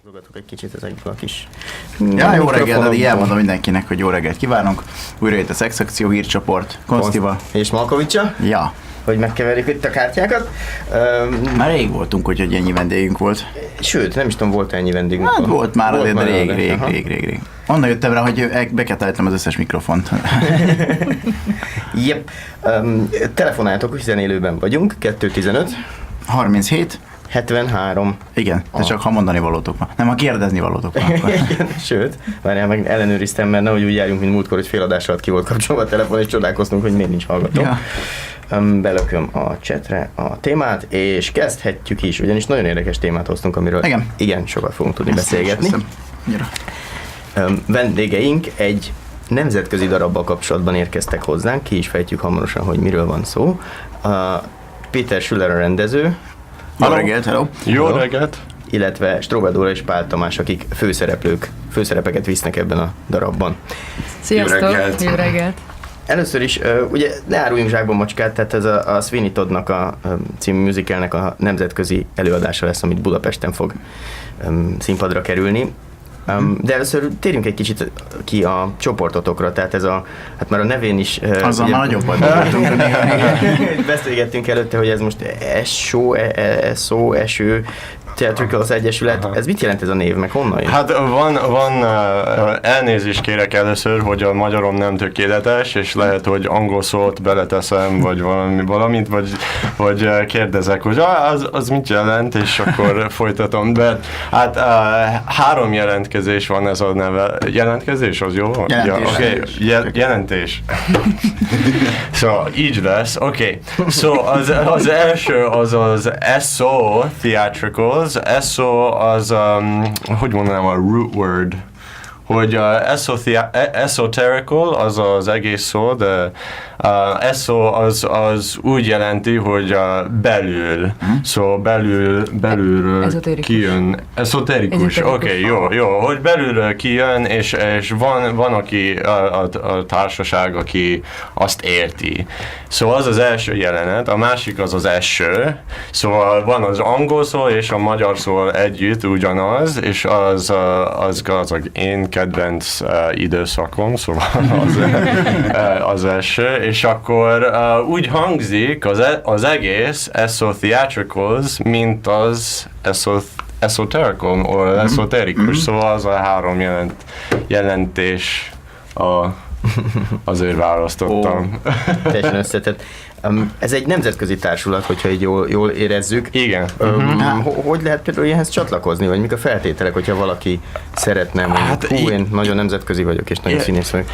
Hallgatok egy kicsit ezekből a kis... Ja, jó reggelt, így elmondom mindenkinek, hogy jó reggelt kívánunk. Újra itt a Szexakció hírcsoport, Konsztival. És Malkovicsa. Ja. Hogy megkeverjük itt a kártyákat. Már rég voltunk, hogy ennyi vendégünk volt. Sőt, nem is tudom, volt ennyi vendégünk. Hát volt már azért, de rég. Onnan jöttem rá, hogy be kell állítanom az összes mikrofont. Yep. Telefonáljatok, hiszen élőben vagyunk, 215. 37. 73. Igen, de csak ha mondani valótok van. Nem, ha kérdezni valótok van. Igen, sőt, várjál, meg ellenőriztem, mert nehogy úgy járjunk, mint múltkor, hogy fél adás alatt ki volt kapcsolva a telefon, és csodálkoztunk, hogy miért nincs hallgató. Ja. Belököm a chatre a témát, és kezdhetjük is, ugyanis nagyon érdekes témát hoztunk, amiről igen sokat fogunk tudni beszélgetni. Vendégeink egy nemzetközi darabbal kapcsolatban érkeztek hozzánk, ki is fejtjük hamarosan, hogy miről van szó. Péter Schüller a rendező. Jó reggelt, hello! Jó reggelt! Illetve Strobel Dóra és Pál Tamás, akik főszerepeket visznek ebben a darabban. Sziasztok! Jó reggelt! Először is, ugye ne áruljunk zsákba macskát, tehát ez a Sweeney Toddnak a című musicalnek a nemzetközi előadása lesz, amit Budapesten fog színpadra kerülni. De először térjünk egy kicsit ki a csoportotokra, tehát ez hát már a nevén is... Azzal már nagyobb voltunk. Beszélgettünk előtte, hogy ez most SO, Eső, Theatricals Egyesület. Ez mit jelent ez a név, meg honnan jön? Hát van elnézést kérek először, hogy a magyarom nem tökéletes, és lehet, hogy angol szót beleteszem, vagy valamit, vagy kérdezek, hogy az mit jelent, és akkor folytatom. De hát 3 jelentkezés van ez a neve. Jelentkezés, az jó? Jelentés. Ja, okay. Jelentés. Szóval így lesz, oké. Szóval az első az SO Theatricals. SO az, hogy mondanám a root word, hogy esoterical az az egész szó, de SO az úgy jelenti, hogy belül, szóval belülről kijön. Esoterikus, oké, jó, hogy belülről kijön, és van aki a társaság, aki azt érti. Szóval az az első jelenet, a másik az első, szóval van az angol szó és a magyar szó együtt ugyanaz, és az én kedvenc időszakom, szóval az első, és akkor úgy hangzik az egész SO Theatricals, mint az esoterical, vagy esoterikus, szóval az a 3 jelentés azért választottam. Teljesen összetett. Ez egy nemzetközi társulat, hogyha így jól érezzük. Igen. Hogy lehet például ilyenhez csatlakozni, vagy mik a feltételek, hogyha valaki szeretne, mondjuk, én nagyon nemzetközi vagyok, és nagyon színész vagyok.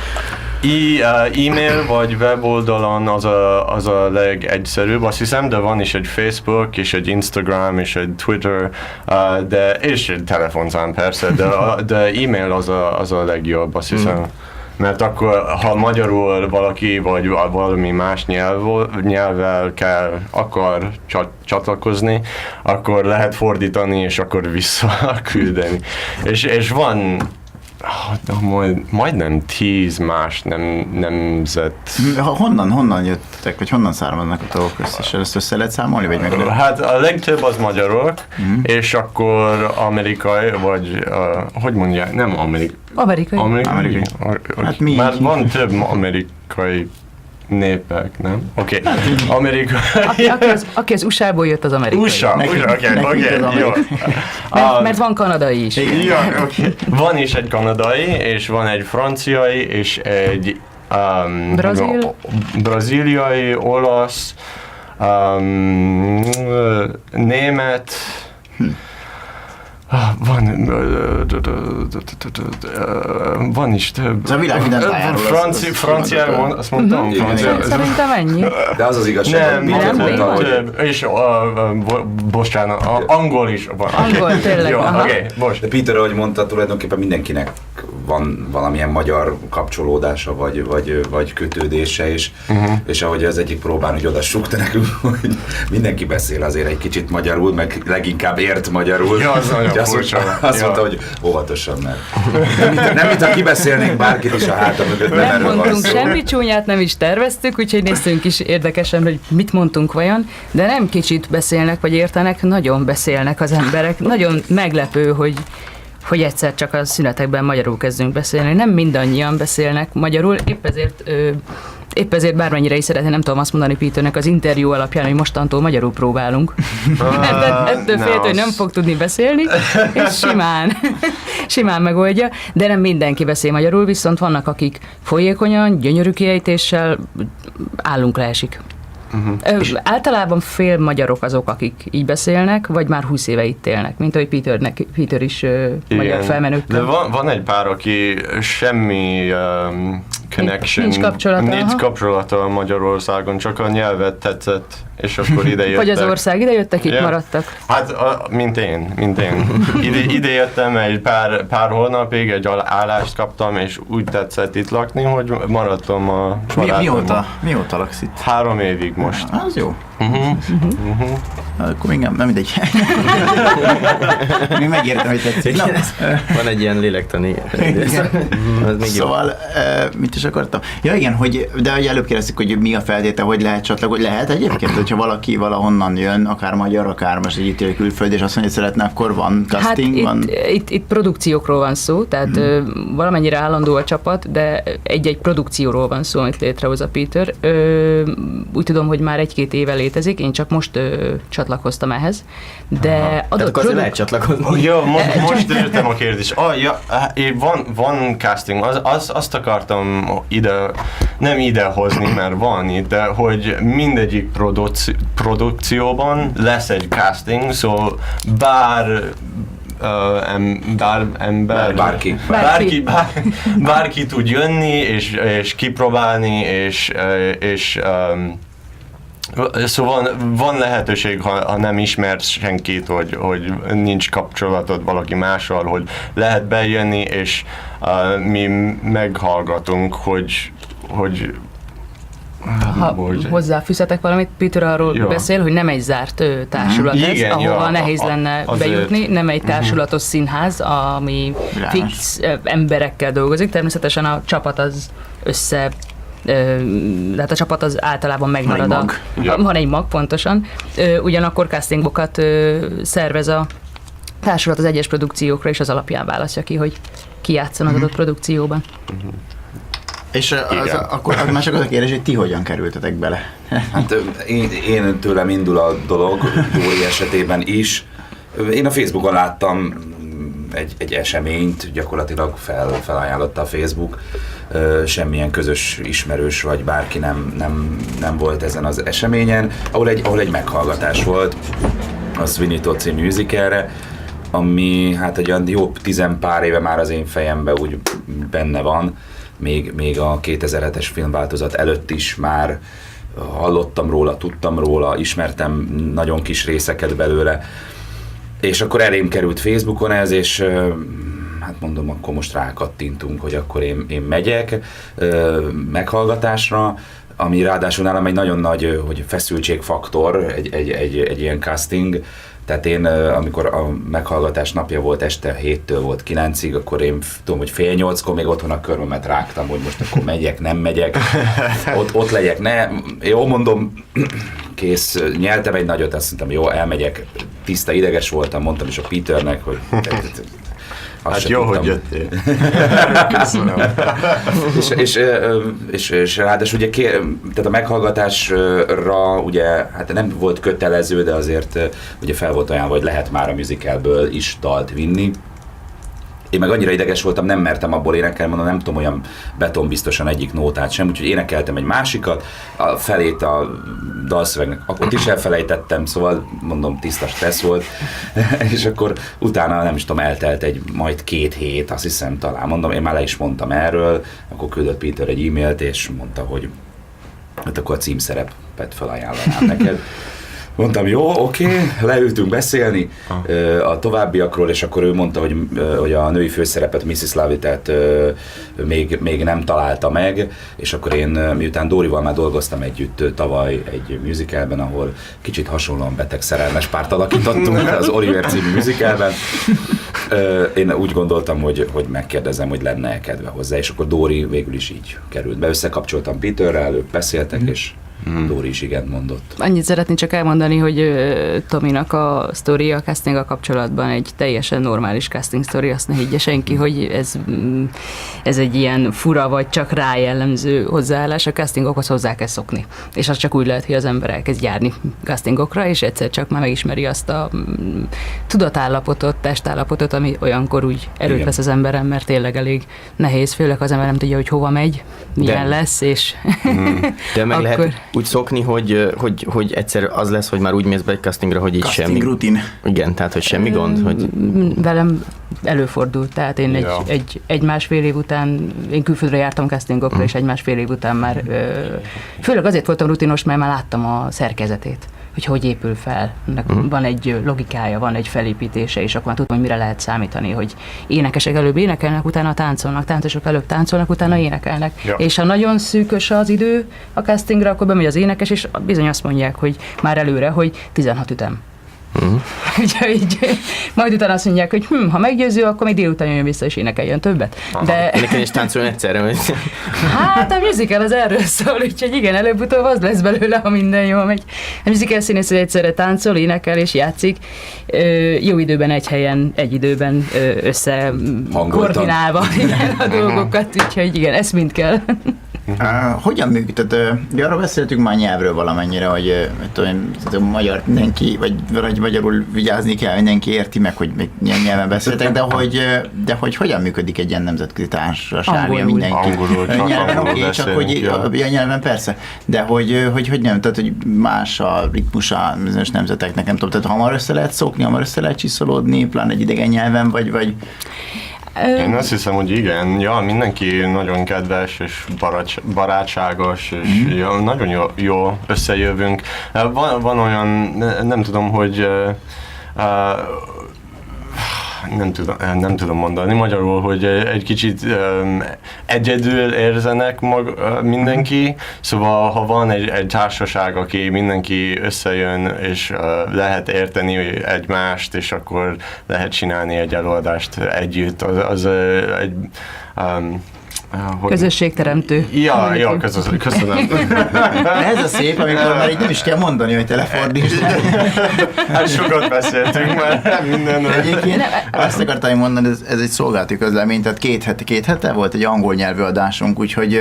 E-mail vagy weboldalon az a legegyszerűbb, azt hiszem, de van is egy Facebook, és egy Instagram, és egy Twitter, és egy telefonszám persze, de e-mail az a legjobb, azt hiszem. Mert akkor, ha magyarul valaki, vagy valami más nyelvvel akar csatlakozni, akkor lehet fordítani, és akkor visszaküldeni. És van majdnem 10 más nemzet. Honnan jöttek, vagy honnan származnak a dolgok összesen? Ezt össze lehet számolni, vagy meg? Hát a legtöbb az magyarok, és akkor amerikai, vagy hogy mondják, nem amerikai. Hát mi? Mert van több amerikai népek, nem? Oké. Amerika. Aki az USA-ból jött, az amerikai. Oké, jó. Mert van kanadai is. Ja, oké. Van is egy kanadai, és van egy franciai, és egy braziliai, olasz, német, van is több. Ez a világ minden tájáról. Franciául, azt mondtam? Szerintem ennyi. De az az igazság, nem több. És bocsánat, angol is van. Angol, tényleg. Jó, oké, most. De Peter, ahogy mondta, tulajdonképpen mindenkinek van valamilyen magyar kapcsolódása, vagy kötődése, és ahogy az egyik próbán, hogy oda súgta nekünk, hogy mindenki beszél azért egy kicsit magyarul, meg leginkább ért magyarul. Ja, az nagyon furcsa. Azt mondta, hogy óvatosan, mert nem mintha kibeszélnénk bárkit is a hátam mögött. Nem mondtunk semmi csúnyát, nem is terveztük, úgyhogy néztünk is érdekesen, hogy mit mondtunk vajon, de nem kicsit beszélnek, vagy értenek, nagyon beszélnek az emberek. Nagyon meglepő, hogy hogy egyszer csak a szünetekben magyarul kezdünk beszélni. Nem mindannyian beszélnek magyarul, épp ezért bármennyire is szeretném, nem tudom azt mondani Peternek az interjú alapján, hogy mostantól magyarul próbálunk. Ettől félt, hogy nem fog tudni beszélni, és simán megoldja, de nem mindenki beszél magyarul, viszont vannak, akik folyékonyan, gyönyörű kiejtéssel állunk leesik. Általában fél magyarok azok, akik így beszélnek, vagy már 20 éve itt élnek, mint ahogy Peter is magyar felmenőkkel. De van egy pár, aki semmi connection, nincs kapcsolata Magyarországon, csak a nyelvet tetszett, és akkor ide jöttek. Vagy az ország, ide jöttek, itt maradtak? Hát, mint én. Ide jöttem egy pár hónapig, egy állást kaptam, és úgy tetszett itt lakni, hogy maradtam a családommal. Mióta laksz itt? 3 évig most. Az jó. Akkor még nem mindegy. Még megértem, hogy tetszik. Van egy ilyen lélektani. Szóval, mit is akartam? Ja igen, de előbb kérdezik, hogy mi a feltétel, hogy lehet csatlakozni. Lehet egyébként, hogyha valaki valahonnan jön, akár magyar, akár most egy itt él külföld, és azt mondja, hogy szeretne, akkor van casting? Hát itt produkciókról van szó, tehát valamennyire állandó a csapat, de egy-egy produkcióról van szó, amit létrehoz a Peter. Úgy tudom, hogy már 1-2 éve létezik, én csak most csatlakoztam ehhez, de adott akkor lehet csatlakozni. Jó, most értem a kérdést. Van casting, azt akartam nem idehozni, mert van itt, de hogy mindegyik produkcióban lesz egy casting, szóval bárki tud jönni és kipróbálni, és szóval van lehetőség, ha nem ismersz senkit, hogy nincs kapcsolatod valaki mással, hogy lehet bejönni, és mi meghallgatunk, hogy hozzáfűzhetek valamit, Peter arról beszél, hogy nem egy zárt társulat ez, ahova nehéz lenne bejutni, nem egy társulatos színház, ami fix emberekkel dolgozik, természetesen a csapat az tehát a csapat az általában megmarad. Van egy mag, pontosan. Ugyanakkor castingokat szervez a társulat az egyes produkciókra, és az alapján választja ki, hogy ki játszon az adott produkcióban. És akkor már csak az a kérdés, hogy ti hogyan kerültetek bele? Hát én tőlem indul a dolog, Dóri esetében is. Én a Facebookon láttam egy eseményt, gyakorlatilag felajánlotta a Facebook, semmilyen közös ismerős vagy bárki nem volt ezen az eseményen, ahol egy meghallgatás volt a Sweeney Todd című musicalre, ami hát egy olyan jó 10 pár éve már az én fejemben úgy benne van, még a 2007-es filmváltozat előtt is már hallottam róla, tudtam róla, ismertem nagyon kis részeket belőle, és akkor elém került Facebookon ez, és hát mondom, akkor most rákattintunk, hogy akkor én megyek meghallgatásra, ami ráadásul nálam egy nagyon nagy feszültségfaktor, egy ilyen casting. Tehát én, amikor a meghallgatás napja volt, este 7-től volt 9-ig, akkor én tudom, hogy 7:30-kor még otthon a körmömet rágtam, hogy most akkor megyek, nem megyek, ott legyek, ne. Jó, mondom, kész, nyeltem egy nagyot, azt mondtam, jó, elmegyek, tiszta ideges voltam, mondtam is a Peternek, hogy hát jó, hogy jöttél. Köszönöm. és ráadásul ugye tehát a meghallgatásra ugye hát nem volt kötelező, de azért ugye fel volt ajánlva, hogy lehet már a musicalből is dalt vinni. Én meg annyira ideges voltam, nem mertem abból énekelni, mondom, nem tudom olyan betonbiztosan egyik nótát sem, úgyhogy énekeltem egy másikat, a felét a dalszövegnek, ott is elfelejtettem, szóval mondom, tiszta stressz volt, és akkor utána nem is tudom, eltelt majd 2 hét, azt hiszem talán, mondom, én már le is mondtam erről, akkor küldött Peter egy e-mailt, és mondta, hogy hát akkor a címszerepet felajánlanám neked. Mondtam, jó, oké, leültünk beszélni a továbbiakról, és akkor ő mondta, hogy a női főszerepet, Mrs. Lovett-et még nem találta meg, és akkor én, miután Dórival már dolgoztam együtt tavaly egy musicalben, ahol kicsit hasonlóan beteg szerelmes párt alakítottunk, az Oliver című musicalben, én úgy gondoltam, hogy megkérdezem, hogy lenne kedve hozzá, és akkor Dóri végül is így került be. Összekapcsoltam Peterrel, ők beszéltek, és Dóri is igent mondott. Annyit szeretnék csak elmondani, hogy Tominak a sztoria a castinggal kapcsolatban egy teljesen normális casting sztori, azt ne higgye senki, hogy ez egy ilyen fura vagy csak rá jellemző hozzáállás, a castingokhoz hozzá kell szokni. És az csak úgy lehet, hogy az ember elkezd járni castingokra, és egyszer csak már megismeri azt a tudatállapotot, testállapotot, ami olyankor úgy erőt vesz az emberen, mert tényleg elég nehéz, főleg az ember nem tudja, hogy hova megy, milyen lesz, és de meg akkor... lehet úgy szokni, hogy egyszer az lesz, hogy már úgy mész be egy castingra, hogy így casting semmi. rutin. Igen, tehát hogy semmi gond. Hogy... Velem előfordult, tehát én egy másfél év után, én külföldre jártam castingokra, és egy másfél év után már, főleg azért voltam rutinos, mert már láttam a szerkezetét, hogy épül fel. Van egy logikája, van egy felépítése, és akkor már tudom, hogy mire lehet számítani, hogy énekesek előbb énekelnek, utána táncolnak, táncosok előbb táncolnak, utána énekelnek. Ja. És ha nagyon szűkös az idő a castingra, akkor bemegy az énekes, és bizony azt mondják, hogy már előre, hogy 16 ütem. Úgyhogy majd utána azt mondják, hogy ha meggyőző, akkor még délután jön vissza és énekeljen többet. De... Énekelni és táncolni egyszerre. Hát a musical az erről szól, úgyhogy igen, előbb-utóbb az lesz belőle, ha minden jól megy. A musical színész egyszerre táncol, énekel és játszik, jó időben egy helyen, egy időben össze koordinálva a dolgokat, úgyhogy igen, ezt mind kell. Hogyan működik? Arra beszéltünk már nyelvről valamennyire, hogy magyar mindenki, vagy magyarul vigyázni kell, mindenki érti meg, hogy milyen nyelven beszéltek, de hogy hogyan működik egy ilyen nemzetközi társaság, mindenki. Angolul, csak nyelven, angolul oké, csak hogy a nyelven persze, de hogy nem, tehát hogy más a ritmusa bizonyos nemzeteknek, nem tudom, tehát hamar össze lehet szokni, hamar össze lehet csiszolódni, pláne egy idegen nyelven, vagy Én azt hiszem, hogy igen, mindenki nagyon kedves és barátságos, és nagyon jó összejövünk. Van olyan, nem tudom, hogy nem tudom mondani magyarul, hogy egy kicsit egyedül érzenek mindenki, szóval ha van egy társaság, aki mindenki összejön, és lehet érteni egymást, és akkor lehet csinálni egy előadást együtt, az egy közösségteremtő. Ja, köszönöm. Ez a szép, amikor már így nem is kell mondani, hogy te lefordítsd. Hát sokat beszéltünk már mindenről. Egyébként azt akartam mondani, ez egy szolgálati közlemény, tehát két hete volt egy angol nyelvű adásunk, úgyhogy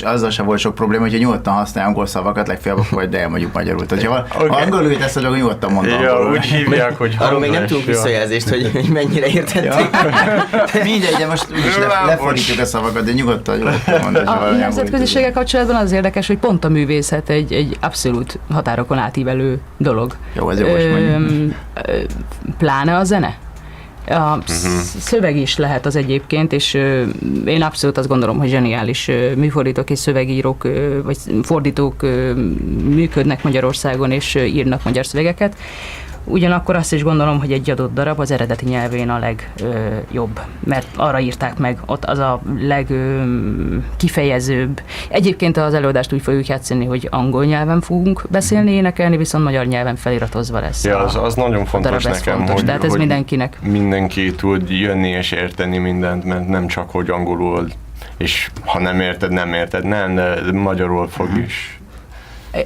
azzal sem volt sok probléma, hogy nyugodtan használj angol szavakat, legfeljebb vagy elmondjuk magyarul. Tehát ha angolul tesz, akkor nyugodtan mondom. Ja, úgy hívják, hogy arról még nem tudunk visszajelzést, hogy mennyire értettük. Mindegy, de most úgyis lefordítjuk a szavakat, de nyugodtan mondani. A nemzetköziséggel kapcsolatban az érdekes, hogy pont a művészet egy abszolút határokon átívelő dolog. Jó, ez jó, most mondjuk. Pláne a zene. A szöveg is lehet az egyébként, és én abszolút azt gondolom, hogy zseniális műfordítók és szövegírók, vagy fordítók működnek Magyarországon, és írnak magyar szövegeket. Ugyanakkor azt is gondolom, hogy egy adott darab az eredeti nyelvén a legjobb, mert arra írták meg, ott az a legkifejezőbb. Egyébként az előadást úgy fogjuk játszani, hogy angol nyelven fogunk beszélni, énekelni, viszont magyar nyelven feliratozva lesz. Ja, az nagyon fontos nekem, fontos, tehát ez mindenkinek. Mindenki tud jönni és érteni mindent, mert nem csak, hogy angolul, és ha nem érted, nem, de magyarul fog is.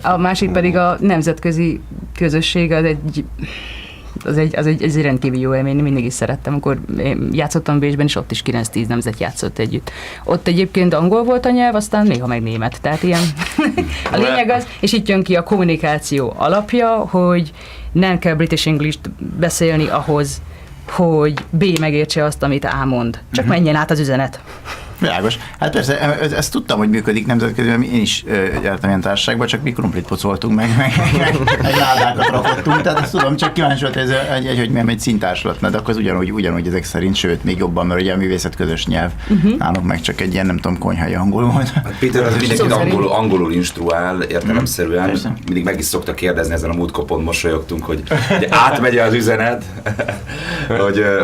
A másik pedig a nemzetközi közösség, az egy rendkívül jó élmény, mindig is szerettem, amikor én játszottam Bécsben, és ott is 9-10 nemzet játszott együtt. Ott egyébként angol volt a nyelv, aztán néha meg német, tehát ilyen a lényeg az, és itt jön ki a kommunikáció alapja, hogy nem kell British English-t beszélni ahhoz, hogy B megértse azt, amit A mond. Csak menjen át az üzenet. Világos. Hát persze, ezt tudtam, hogy működik nemzetközi, mert én is jártam ilyen társaságban, csak mi krumplit pocoltunk meg egy ládákat rakottunk, tehát ezt tudom, csak kíváncsi volt, hogy nem egy színtársulat, de akkor az ugyanúgy ezek szerint, sőt, még jobban, mert ugye a művészet közös nyelv, nálunk meg csak egy ilyen, nem tudom, konyhai angol volt. Hát Péter az mindenkit angolul instruál értelemszerűen, mindig meg is szokta kérdezni, ezen a múltkor pont mosolyogtunk, hogy átmegy az üzenet,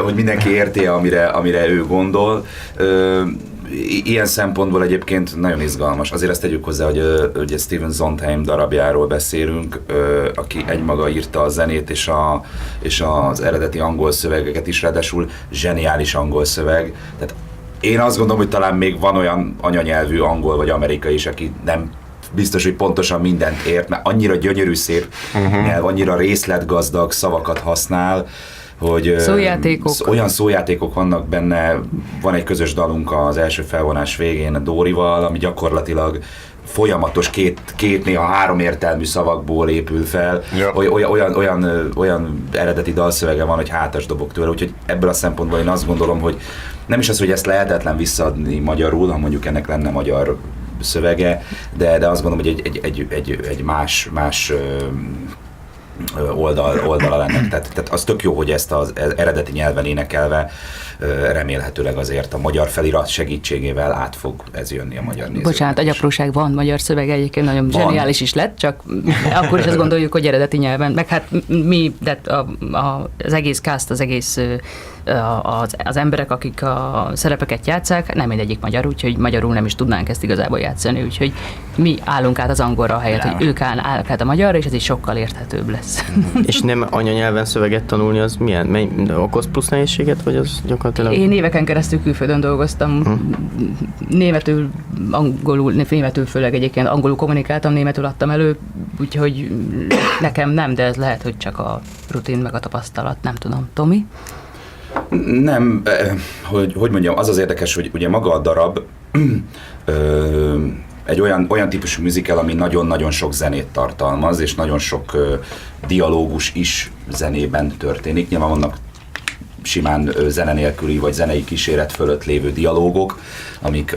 hogy mindenki érti, amire ő gondol. Ilyen szempontból egyébként nagyon izgalmas. Azért ezt tegyük hozzá, hogy ugye Stephen Sondheim darabjáról beszélünk, aki egymaga írta a zenét és az eredeti angol szövegeket is, ráadásul zseniális angol szöveg. Tehát én azt gondolom, hogy talán még van olyan anyanyelvű angol vagy amerikai is, aki nem biztos, hogy pontosan mindent ért, mert annyira gyönyörű, szép nyelv, annyira részletgazdag szavakat használ, hogy olyan szójátékok vannak benne. Van egy közös dalunk az első felvonás végén a Dórival, ami gyakorlatilag folyamatos két néha 3 értelmű szavakból épül fel. Ja. Olyan eredeti dalszövege van, hogy hátas dobok tőle, úgyhogy ebből a szempontból én azt gondolom, hogy nem is az, hogy ezt lehetetlen visszaadni magyarul, ha mondjuk ennek lenne magyar szövege, de azt gondolom, hogy egy más oldala lenne. Tehát az tök jó, hogy ezt az eredeti nyelven énekelve remélhetőleg azért a magyar felirat segítségével át fog ez jönni a magyar nézőknek. Bocsánat, agyapróság, van magyar szövege, egyébként nagyon zseniális is lett, csak akkor is azt gondoljuk, hogy eredeti nyelven, meg hát mi, de az egész cast, az egész az emberek, akik a szerepeket játsszák, nem mindegyik magyar, úgyhogy magyarul nem is tudnánk ezt igazából játszani, úgyhogy mi állunk át az angolra helyett, hogy ők állnak át a magyarra, és ez is sokkal érthetőbb lesz. És nem anyanyelven szöveget tanulni, az milyen? Okoz plusz nehézséget, vagy az gyakorlatilag? Én éveken keresztül külföldön dolgoztam, németül, főleg egyébként angolul kommunikáltam, németül adtam elő, úgyhogy nekem nem, de ez lehet, hogy csak a rutin meg a tapasztalat, nem tudom. Tomi? Nem, hogy mondjam, az érdekes, hogy ugye maga a darab egy olyan típusú musical, ami nagyon-nagyon sok zenét tartalmaz, és nagyon sok dialógus is zenében történik. Nyilván vannak simán zene nélküli, vagy zenei kíséret fölött lévő dialógok,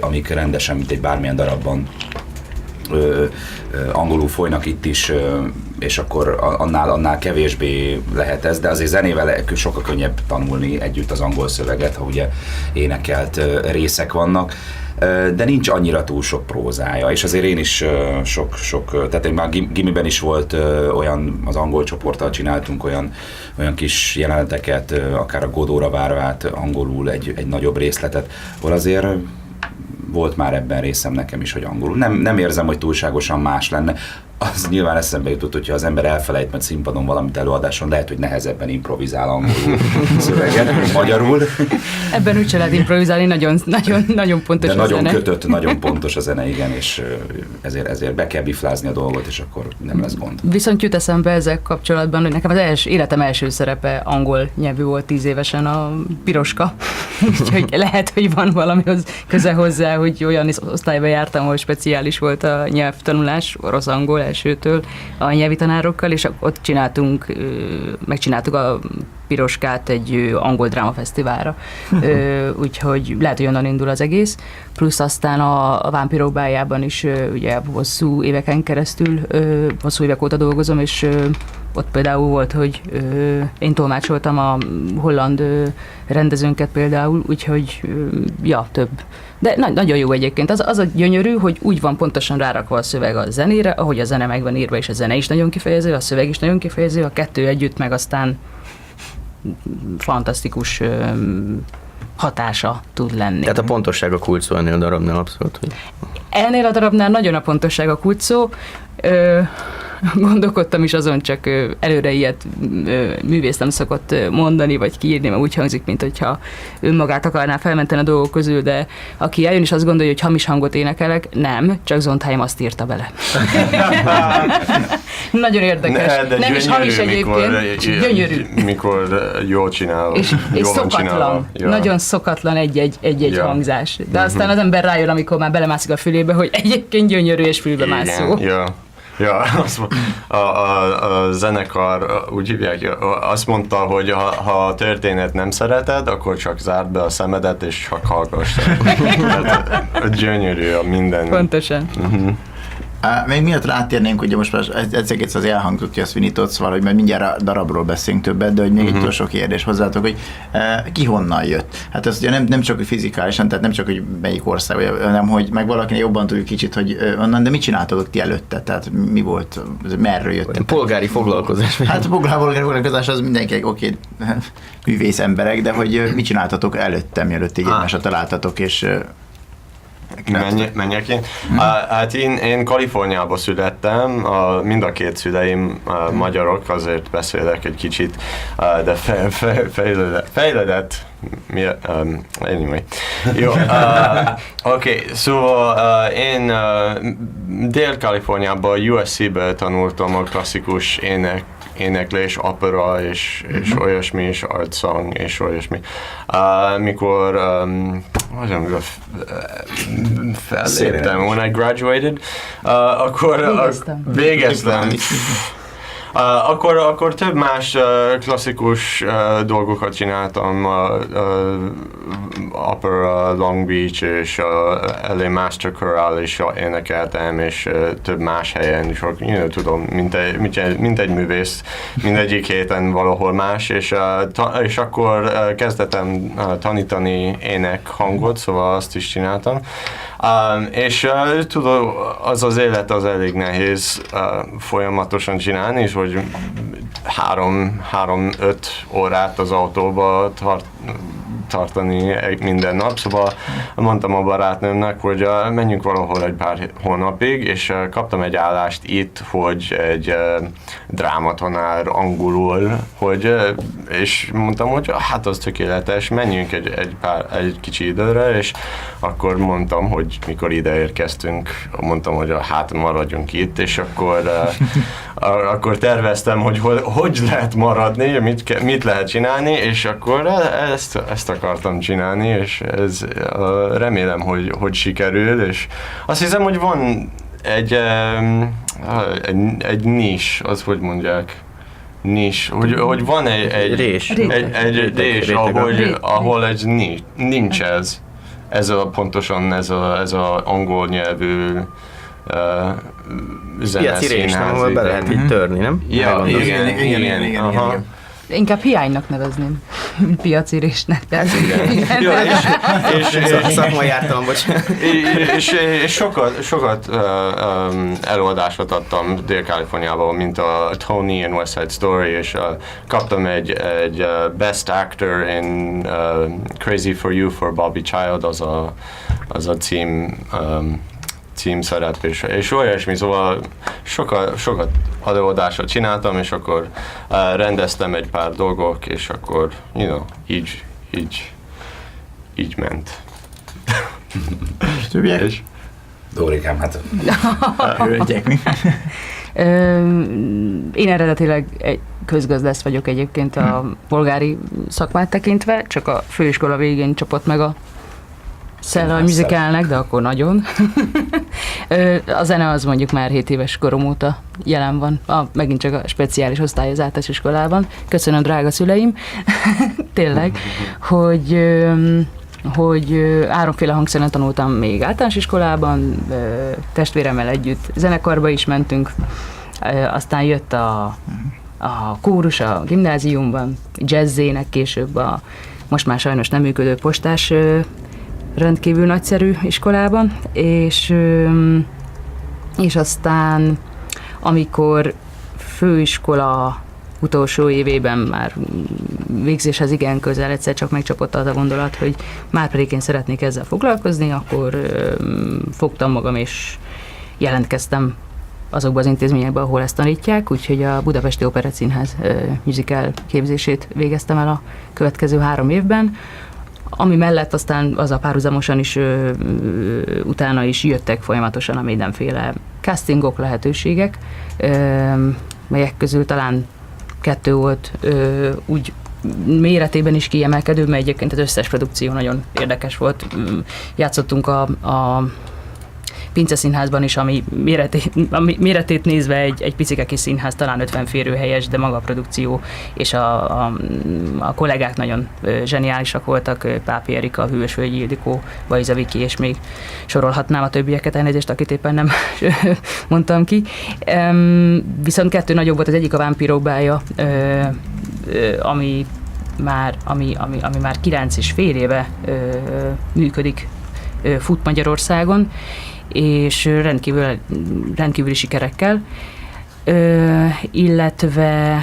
amik rendesen, mint egy bármilyen darabban angolul folynak itt is, és akkor annál kevésbé lehet ez, de azért zenével sokkal könnyebb tanulni együtt az angol szöveget, ha ugye énekelt részek vannak, de nincs annyira túl sok prózája, és azért én is tehát már gimiben is volt olyan, az angol csoporttal csináltunk olyan kis jeleneteket, akár a Godóra várvát angolul egy nagyobb részletet, ahol azért volt már ebben részem nekem is, hogy angolul. Nem érzem, hogy túlságosan más lenne. Az nyilván eszembe jutott, hogyha az ember elfelejt, mert színpadon valamit előadáson, lehet, hogy nehezebben improvizál angolul szöveget, mint magyarul. Ebben úgy se lehet improvizálni, nagyon pontos de a zene. nagyon kötött, nagyon pontos a zene, igen, és ezért be kell biflázni a dolgot, és akkor nem lesz gond. Viszont jut eszembe ezzel kapcsolatban, hogy nekem az életem első szerepe angol nyelvű volt 10 évesen, a Piroska. Úgyhogy lehet, hogy van valami köze hozzá, hogy olyan osztályba jártam, ahol speciális volt a nyelvtanulás, orosz-angol elsőtől a nyelvi tanárokkal, és ott megcsináltuk a Piroskát egy angol drámafesztiválra. Úgyhogy lehet, hogy onnan indul az egész. Plusz aztán a Vámpirok báljában is ugye hosszú évek óta dolgozom, és ott például volt, hogy én tolmácsoltam a holland rendezőnket például, úgyhogy több. De nagyon jó egyébként. Az a gyönyörű, hogy úgy van pontosan rárakva a szöveg a zenére, ahogy a zene meg van írva, és a zene is nagyon kifejező, a szöveg is nagyon kifejező, a kettő együtt meg aztán fantasztikus hatása tud lenni. Tehát a pontosság a kulcs szó ennél a darabnál abszolút. Hogy... Ennél a darabnál nagyon a pontosság a kulcs szó. Gondolkodtam is azon, csak előre ilyet művész nem szokott mondani, vagy kiírni, mert úgy hangzik, mint hogyha önmagát akarná felmenteni a dolgok közül, de aki eljön és azt gondolja, hogy hamis hangot énekelek, nem, csak Zondheim azt írta bele. Nagyon érdekes. Nem is hamis egyébként, gyönyörű. Mikor jól csinál. És szokatlan, nagyon szokatlan egy hangzás. De aztán az ember rájön, amikor már belemászik a fülébe, hogy egyébként gyönyörű és fülbemászó. Ja, a zenekar úgy hívják, azt mondta, hogy ha a történet nem szereted, akkor csak zárd be a szemedet, és csak hallgass. Gyönyörű a minden. Pontosan. Még miatt rátérnénk, ugye most már ez egész az elhangzott, hogy a Sweeney Todd, szóval, hogy majd mindjárt a darabról beszélünk többet, de hogy még egy utolsó kérdés hozzátok, hogy ki honnan jött? Hát ez ugye nem csak fizikálisan, tehát nem csak, hogy melyik ország, hanem hogy meg valakinek jobban tudjuk kicsit, hogy onnan, de mit csináltatok ti előtte? Tehát mi volt, merről jöttek? Polgári foglalkozás. Hát a polgári foglalkozás az mindenki, oké, művész emberek, de hogy mit csináltatok előtte, mielőtt így egymásra találtatok, és menjek én? Hát én Kaliforniában születtem, mind a két szüleim magyarok, azért beszélek egy kicsit, de fejledett. Anyway. Jó, oké, szóval én Dél-Kaliforniában, USC-ben tanultam a klasszikus éneklés, opera és olyasmi, és art song és olyasmi. Mikor felléptem, when I graduated, akkor végeztem. Akkor több más klasszikus dolgokat csináltam, Opera Long Beach és LA Master Chorale is énekeltem, és több más helyen is, tudom, mint egy művész, mindegyik héten valahol más, és akkor kezdtem tanítani énekhangot, szóval azt is csináltam. És tudod, az élet az elég nehéz folyamatosan csinálni, és hogy 3-5 órát az autóba tartani minden nap, szóval mondtam a barátnőmnek, hogy menjünk valahol egy pár hónapig, és kaptam egy állást itt, hogy egy drámatanár angolul, és mondtam, hogy hát az tökéletes, menjünk egy kicsi időre, és akkor mondtam, hogy mikor ide érkeztünk, mondtam, hogy hát maradjunk itt, és akkor terveztem, hogy lehet maradni, mit lehet csinálni, és akkor ezt akartam csinálni, és remélem, hogy sikerül, és azt hiszem, hogy van egy nis, az hogy mondják, nis, hogy van egy rés, ahol egy nincs pontosan ez a angol nyelvű zeneszínház, ahol be lehet így törni, nem? Ja, igen. Inkább hiánynak nevezném, piacirésnek. Szakmai ártalom, bocsánat. És sokat előadásot adtam Dél-Kaliforniában, mint a Tony and West Side Story, és kaptam egy Best Actor in Crazy for You for Bobby Child, az a címszerep, és olyasmi, szóval sokat előadásot csináltam, és akkor rendeztem egy pár dolgok, és akkor, így ment. És többiek? Dórikám, hát... Hölgyek mi? Én eredetileg egy közgazdász vagyok egyébként a polgári szakmát tekintve, csak a főiskola végén csapott meg a szellem a musicalnek, de akkor nagyon. A zene az mondjuk már 7 éves korom óta jelen van, megint csak a speciális osztály az általános iskolában. Köszönöm, drága szüleim, tényleg, hogy 3 hangszeren tanultam még általános iskolában, testvéremmel együtt zenekarba is mentünk, aztán jött a kórus a gimnáziumban, jazzzének, később most már sajnos nem működő postás rendkívül nagyszerű iskolában, és aztán amikor főiskola utolsó évében már végzéshez igen közel egyszer csak megcsapott az a gondolat, hogy már pedig én szeretnék ezzel foglalkozni, akkor fogtam magam és jelentkeztem azokban az intézményekben, ahol ezt tanítják, úgyhogy a Budapesti Operettszínház musical képzését végeztem el a következő 3 évben, ami mellett aztán az a párhuzamosan is utána is jöttek folyamatosan a mindenféle castingok, lehetőségek, melyek közül talán 2 volt úgy méretében is kiemelkedő, mert egyébként az összes produkció nagyon érdekes volt. Játszottunk a Pince Színházban is, ami méretét nézve egy picike kis színház, talán 50 férőhelyes, de maga a produkció és a kollégák nagyon zseniálisak voltak, Pápi Erika, Hűvösvölgyi Ildikó, Bajza Viki, és még sorolhatnám a többieket, elnézést, akit éppen nem mondtam ki. Viszont 2 nagyobb volt, az egyik a Vámpírok bája, ami már 9,5 éve működik, fut Magyarországon, és rendkívüli sikerekkel, illetve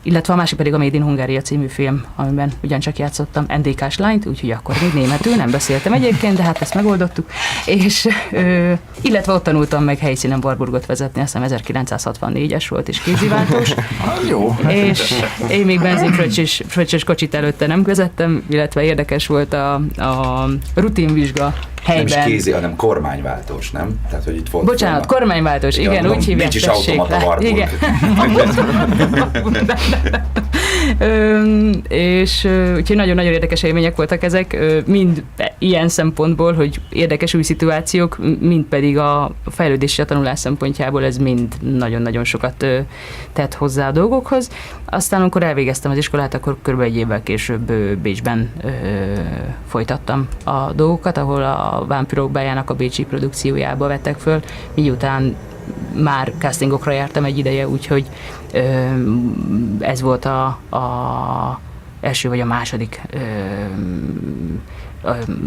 illetve a másik pedig a Made in Hungária című film, amiben ugyancsak játszottam NDK-s lányt, úgyhogy akkor még németül nem beszéltem egyébként, de hát ezt megoldottuk. És illetve ott tanultam meg helyszínen Warburgot vezetni, azt hiszem 1964-es volt, és kéziváltós. Jó. És én még benzinfröccsös kocsit előtte nem vezettem, illetve érdekes volt a rutinvizsga helyben. Nem is kézi, hanem kormányváltós, nem? Tehát, hogy itt volt. Bocsánat, kormányváltós, igen, úgy hívják. Nincs is automata Warburg. Igen. És úgyhogy nagyon-nagyon érdekes élmények voltak ezek, mind ilyen szempontból, hogy érdekes új szituációk, mind pedig a fejlődés és a tanulás szempontjából ez mind nagyon-nagyon sokat tett hozzá a dolgokhoz. Aztán, amikor elvégeztem az iskolát, akkor kb. Egy évvel később Bécsben folytattam a dolgokat, ahol a Vámpirok a bécsi produkciójába vettek föl, miután már castingokra jártam egy ideje, úgyhogy ez volt a első vagy a második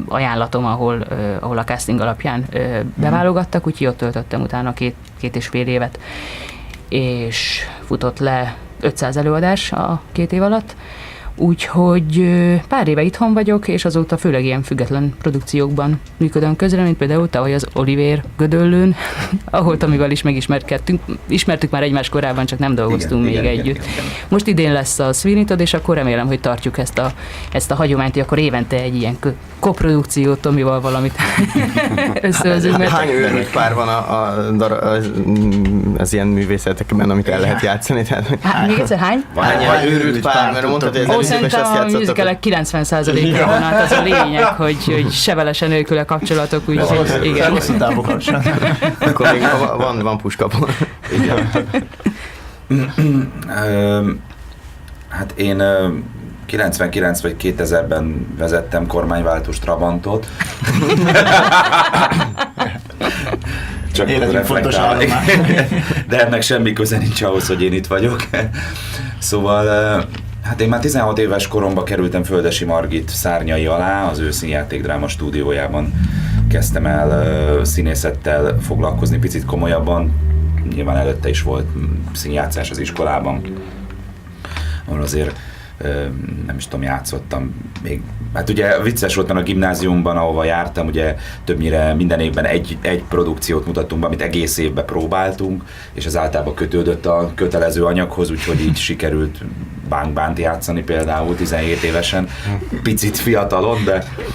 ajánlatom, ahol a casting alapján beválogattak, úgyhogy ott töltöttem utána két és fél évet, és futott le 500 előadás a 2 év alatt. Úgyhogy pár éve itthon vagyok, és azóta főleg ilyen független produkciókban működöm közre, mint például tavaly az Olivér Gödöllőn, ahol Tomival is megismerkedtünk. Ismertük már egymást korábban, csak nem dolgoztunk még együtt. Igen. Most idén lesz a Sweeney Todd, és akkor remélem, hogy tartjuk ezt a hagyományt, hogy akkor évente egy ilyen koprodukciót Tomival valamit összehozunk. Hány őrült pár van az ilyen művészetekben, amit el lehet játszani? Még egyszer, hány? Hány őrült pár, mert mondtad, hogy szerintem a musicalek 90%-a van, hát az a lényeg, hogy se vele, se nélküle kapcsolatok, úgyhogy igen. Hosszú távú kapcsolat. Akkor még van puskapon. Igen. Hát én 99 vagy 2000-ben vezettem kormányváltós Trabantot. Csak fontos de ennek semmi köze nincs ahhoz, hogy én itt vagyok. Szóval hát én már 16 éves koromban kerültem Földesi Margit szárnyai alá, az ő színjátékdráma stúdiójában kezdtem el színészettel foglalkozni picit komolyabban. Nyilván előtte is volt színjátszás az iskolában, ahol azért nem is tudom, játszottam még. Hát ugye vicces volt, mert a gimnáziumban, ahova jártam, ugye többnyire minden évben egy produkciót mutattunk be, amit egész évben próbáltunk, és ez általában kötődött a kötelező anyaghoz, úgyhogy így sikerült bánt játszani például 17 évesen. Picit fiatalon,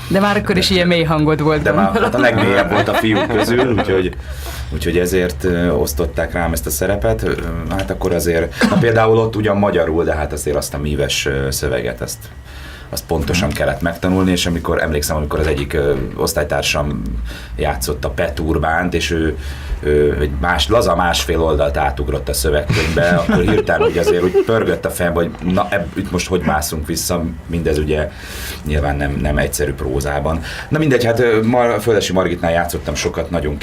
de már akkor is ilyen mély hangod volt. De már hát a legmélyebb volt a fiúk közül, úgyhogy ezért osztották rám ezt a szerepet. Hát akkor azért, például ott ugyan magyarul, de hát azért azt a míves szöveget, azt pontosan kellett megtanulni, és emlékszem, amikor az egyik osztálytársam játszott a Pet Urbánt, és ő egy laza másfél oldalt átugrott a szövegkönyvbe, akkor hirtelen, hogy azért úgy pörgött a fejem, hogy na, itt most hogy mászunk vissza, mindez ugye nyilván nem egyszerű prózában. Na mindegy, hát Földesi Margitnál játszottam sokat, nagyon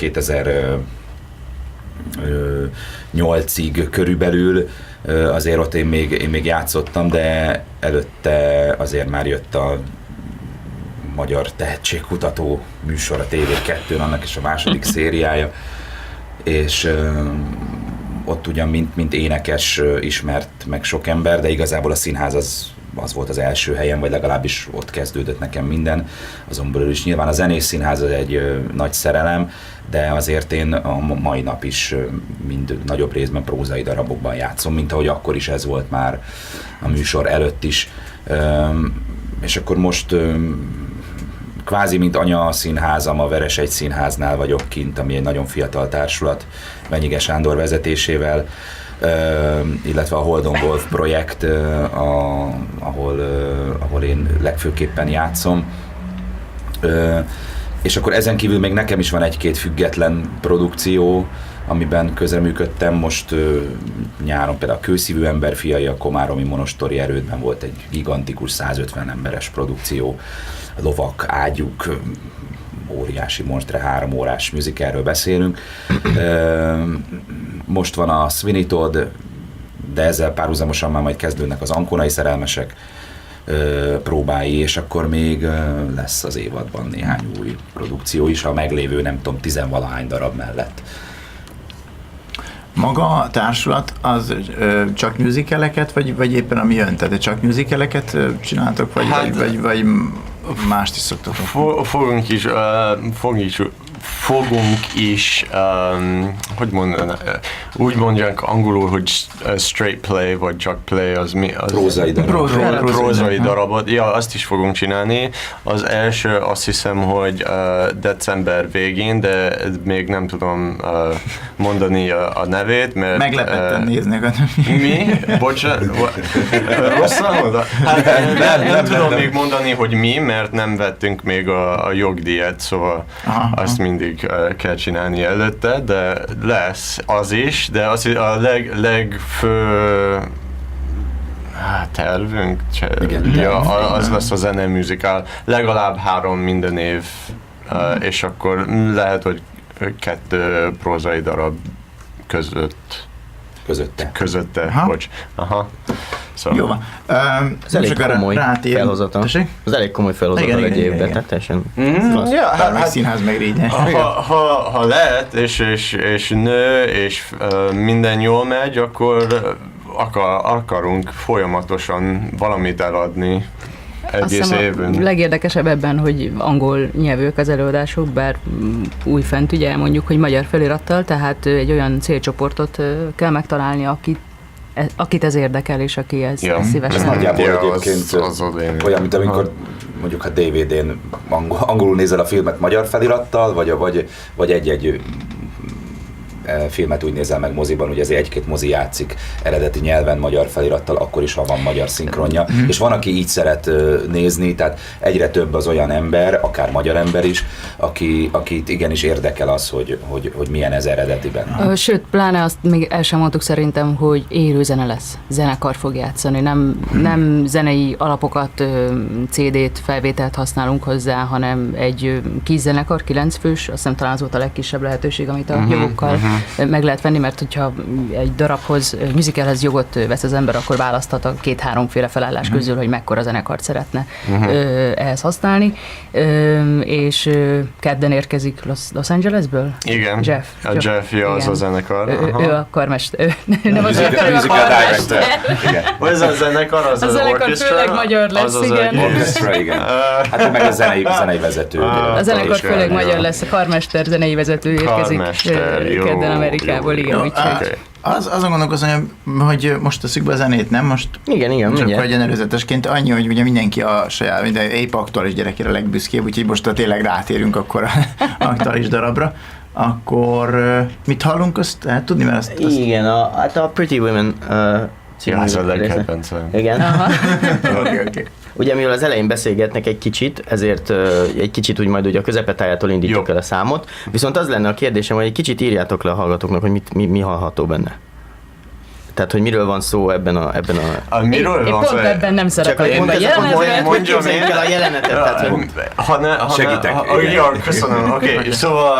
2008-ig körülbelül, azért ott én még játszottam, de előtte azért már jött a Magyar Tehetségkutató műsor a TV2-n, annak is a második szériája, és ott ugyan mint énekes ismert meg sok ember, de igazából a színház az volt az első helyen, vagy legalábbis ott kezdődött nekem minden. Azon belül is nyilván a zenés színház az egy nagy szerelem, de azért én a mai nap is mind nagyobb részben prózai darabokban játszom, mint ahogy akkor is ez volt már a műsor előtt is. És akkor most kvázi mint anya színházam, a Veresegy Színháznál vagyok kint, ami egy nagyon fiatal társulat, Venyige Sándor vezetésével, illetve a Holdon Golf projekt, ahol én legfőképpen játszom. És akkor ezen kívül még nekem is van egy-két független produkció, amiben közreműködtem. Most nyáron például a Kőszívű ember fiai, a komáromi monostori erődben volt egy gigantikus 150 emberes produkció. Lovak, ágyuk, óriási monstre, 3 órás musicalről beszélünk. Most van a Sweeney Todd, de ezzel párhuzamosan már majd kezdődnek az Ankonai szerelmesek próbái, és akkor még lesz az évadban néhány új produkció is, a meglévő nem tudom 10-valahány darab mellett. Maga a társulat az csak musicaleket, vagy éppen ami jön? Tehát csak musicaleket csináltok, vagy mást is szoktok? Fogunk is, hogy mondanak, úgy mondják angolul, hogy straight play, vagy csak play, az mi? Az prózai darabot. Ja, azt is fogunk csinálni. Az első azt hiszem, hogy december végén, de még nem tudom mondani a nevét, mert... Meglepetten néznek a Mi? Bocsánat? Rosszul mondta? Nem tudom még mondani, hogy mi, mert nem vettünk még a jogdíjat, szóval azt mindig kell csinálni előtte, de lesz az is, de az a legfő tervünk, az lesz a zenemuzikál, legalább 3 minden év, és akkor lehet, hogy 2 prózai darab közötte. Bocs. Aha. Szóval. Jó van. Ez elég komoly felhozatal. Ez elég komoly felhozatal egy évben, tehát teljesen. Bármely színház megrígy. Ha lehet, és nő, és minden jól megy, akkor akarunk folyamatosan valamit eladni egész évben. A legérdekesebb ebben, hogy angol nyelvűek az előadások, bár újfent ugye elmondjuk, hogy magyar felirattal, tehát egy olyan célcsoportot kell megtalálni, akit ez érdekel, és aki ez szívesen. Ez nagyjából egyébként olyan, mint amikor mondjuk a DVD-n angolul nézel a filmet magyar felirattal, vagy egy-egy filmet úgy nézel meg moziban, hogy ezért 1-2 mozi játszik eredeti nyelven magyar felirattal, akkor is, ha van magyar szinkronja. És van, aki így szeret nézni, tehát egyre több az olyan ember, akár magyar ember is, akit igenis érdekel az, hogy milyen ez eredetiben. Sőt, pláne azt még el sem mondtuk szerintem, hogy élő zene lesz. Zenekar fog játszani. Nem zenei alapokat, CD-t, felvételt használunk hozzá, hanem egy kis zenekar, 9 fős, azt hiszem talán az volt a legkisebb lehetőség, amit a jogokkal meg lehet venni, mert hogyha egy darabhoz, musicalhez jogot vesz az ember, akkor választhat a 2-3 féle felállás közül, hogy mekkora zenekart szeretne ehhez használni. És kedden érkezik Los Angelesből? Igen. Jeff, az a zenekar. Ő a karmester. Nem az a karmester. Ez a zenekar, az az orchestra. Főleg magyar lesz, igen. Orchestra, igen. Hát meg a zenei vezető. A zenekar főleg magyar lesz, a karmester zenei vezető érkezik kedden Amerikából, igen. Okay. Azon gondolkozom, hogy most teszük be a zenét, nem? Most igen, csak legyen előzetesként annyi, hogy ugye mindenki a saját, minden épp aktuális gyerekére legbüszkébb, úgyhogy most tényleg rátérünk akkor a aktuális darabra. Akkor mit hallunk, azt lehet tudni? Mert azt... Igen, a Pretty Women című része. Igen. Okay. Ugye mivel az elején beszélgetnek egy kicsit, ezért egy kicsit úgy majd ugye a közepetájától indítjuk el a számot. Viszont az lenne a kérdésem, hogy egy kicsit írjátok le a hallgatóknak, hogy mi hallható benne. Tehát, hogy miről van szó ebben a... Miről van szó? Pont ebben nem szerepelünk a jelenetet. Mondjam én el a jelenetet. Segítek. Köszönöm. Okay. Szóval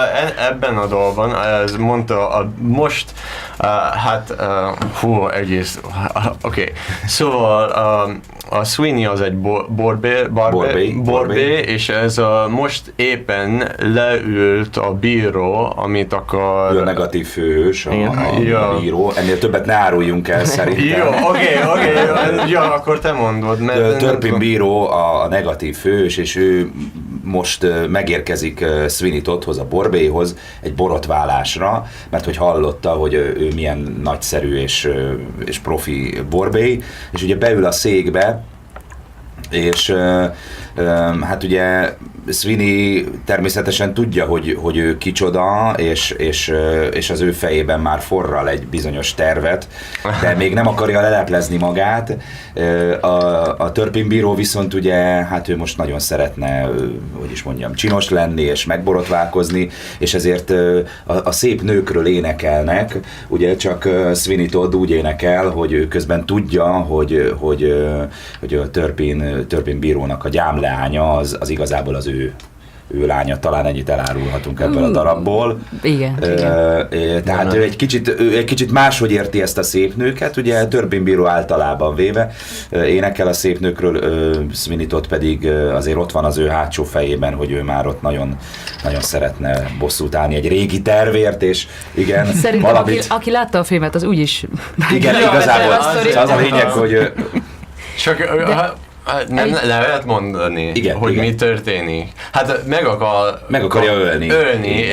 ebben a dolban, ez mondta most, egész... Oké. Szóval a Sweeney az egy borbé, és ez most éppen leült a bíró, amit akar... Ő a negatív főhős, a bíró. Ennél többet ne áruljunk el szerintem. Jó, oké. Ja, akkor te mondod. Turpin bíró a negatív főhős, és ő most megérkezik Sweeney Toddhoz, a borbéhoz egy borotválásra, mert hogy hallotta, hogy ő milyen nagyszerű és profi borbé, és ugye beül a székbe, és hát ugye Sweeney természetesen tudja, hogy ő kicsoda, és az ő fejében már forral egy bizonyos tervet, de még nem akarja leleplezni magát. A Turpin bíró viszont ugye, hát ő most nagyon szeretne, hogy is mondjam, csinos lenni és megborotválkozni, és ezért a szép nőkről énekelnek, ugye csak Sweeney Todd úgy énekel, hogy ő közben tudja, hogy a Turpin bírónak a gyámleánya az igazából az ő ő lánya, talán ennyit elárulhatunk ebből a darabból. Igen. Tehát ő egy kicsit máshogy érti ezt a szép nőket, ugye Törvénybíró általában véve énekel a szép nőkről, Sweeney Todd pedig azért ott van az ő hátsó fejében, hogy ő már ott nagyon, nagyon szeretne bosszút állni egy régi tervért, és igen, szerintem valamit... aki látta a filmet, az úgyis... Igen, igazából az a lényeg, hogy... Csak nem lehet mondani, igen, hogy igen. mi történik. Hát meg akarja ölni,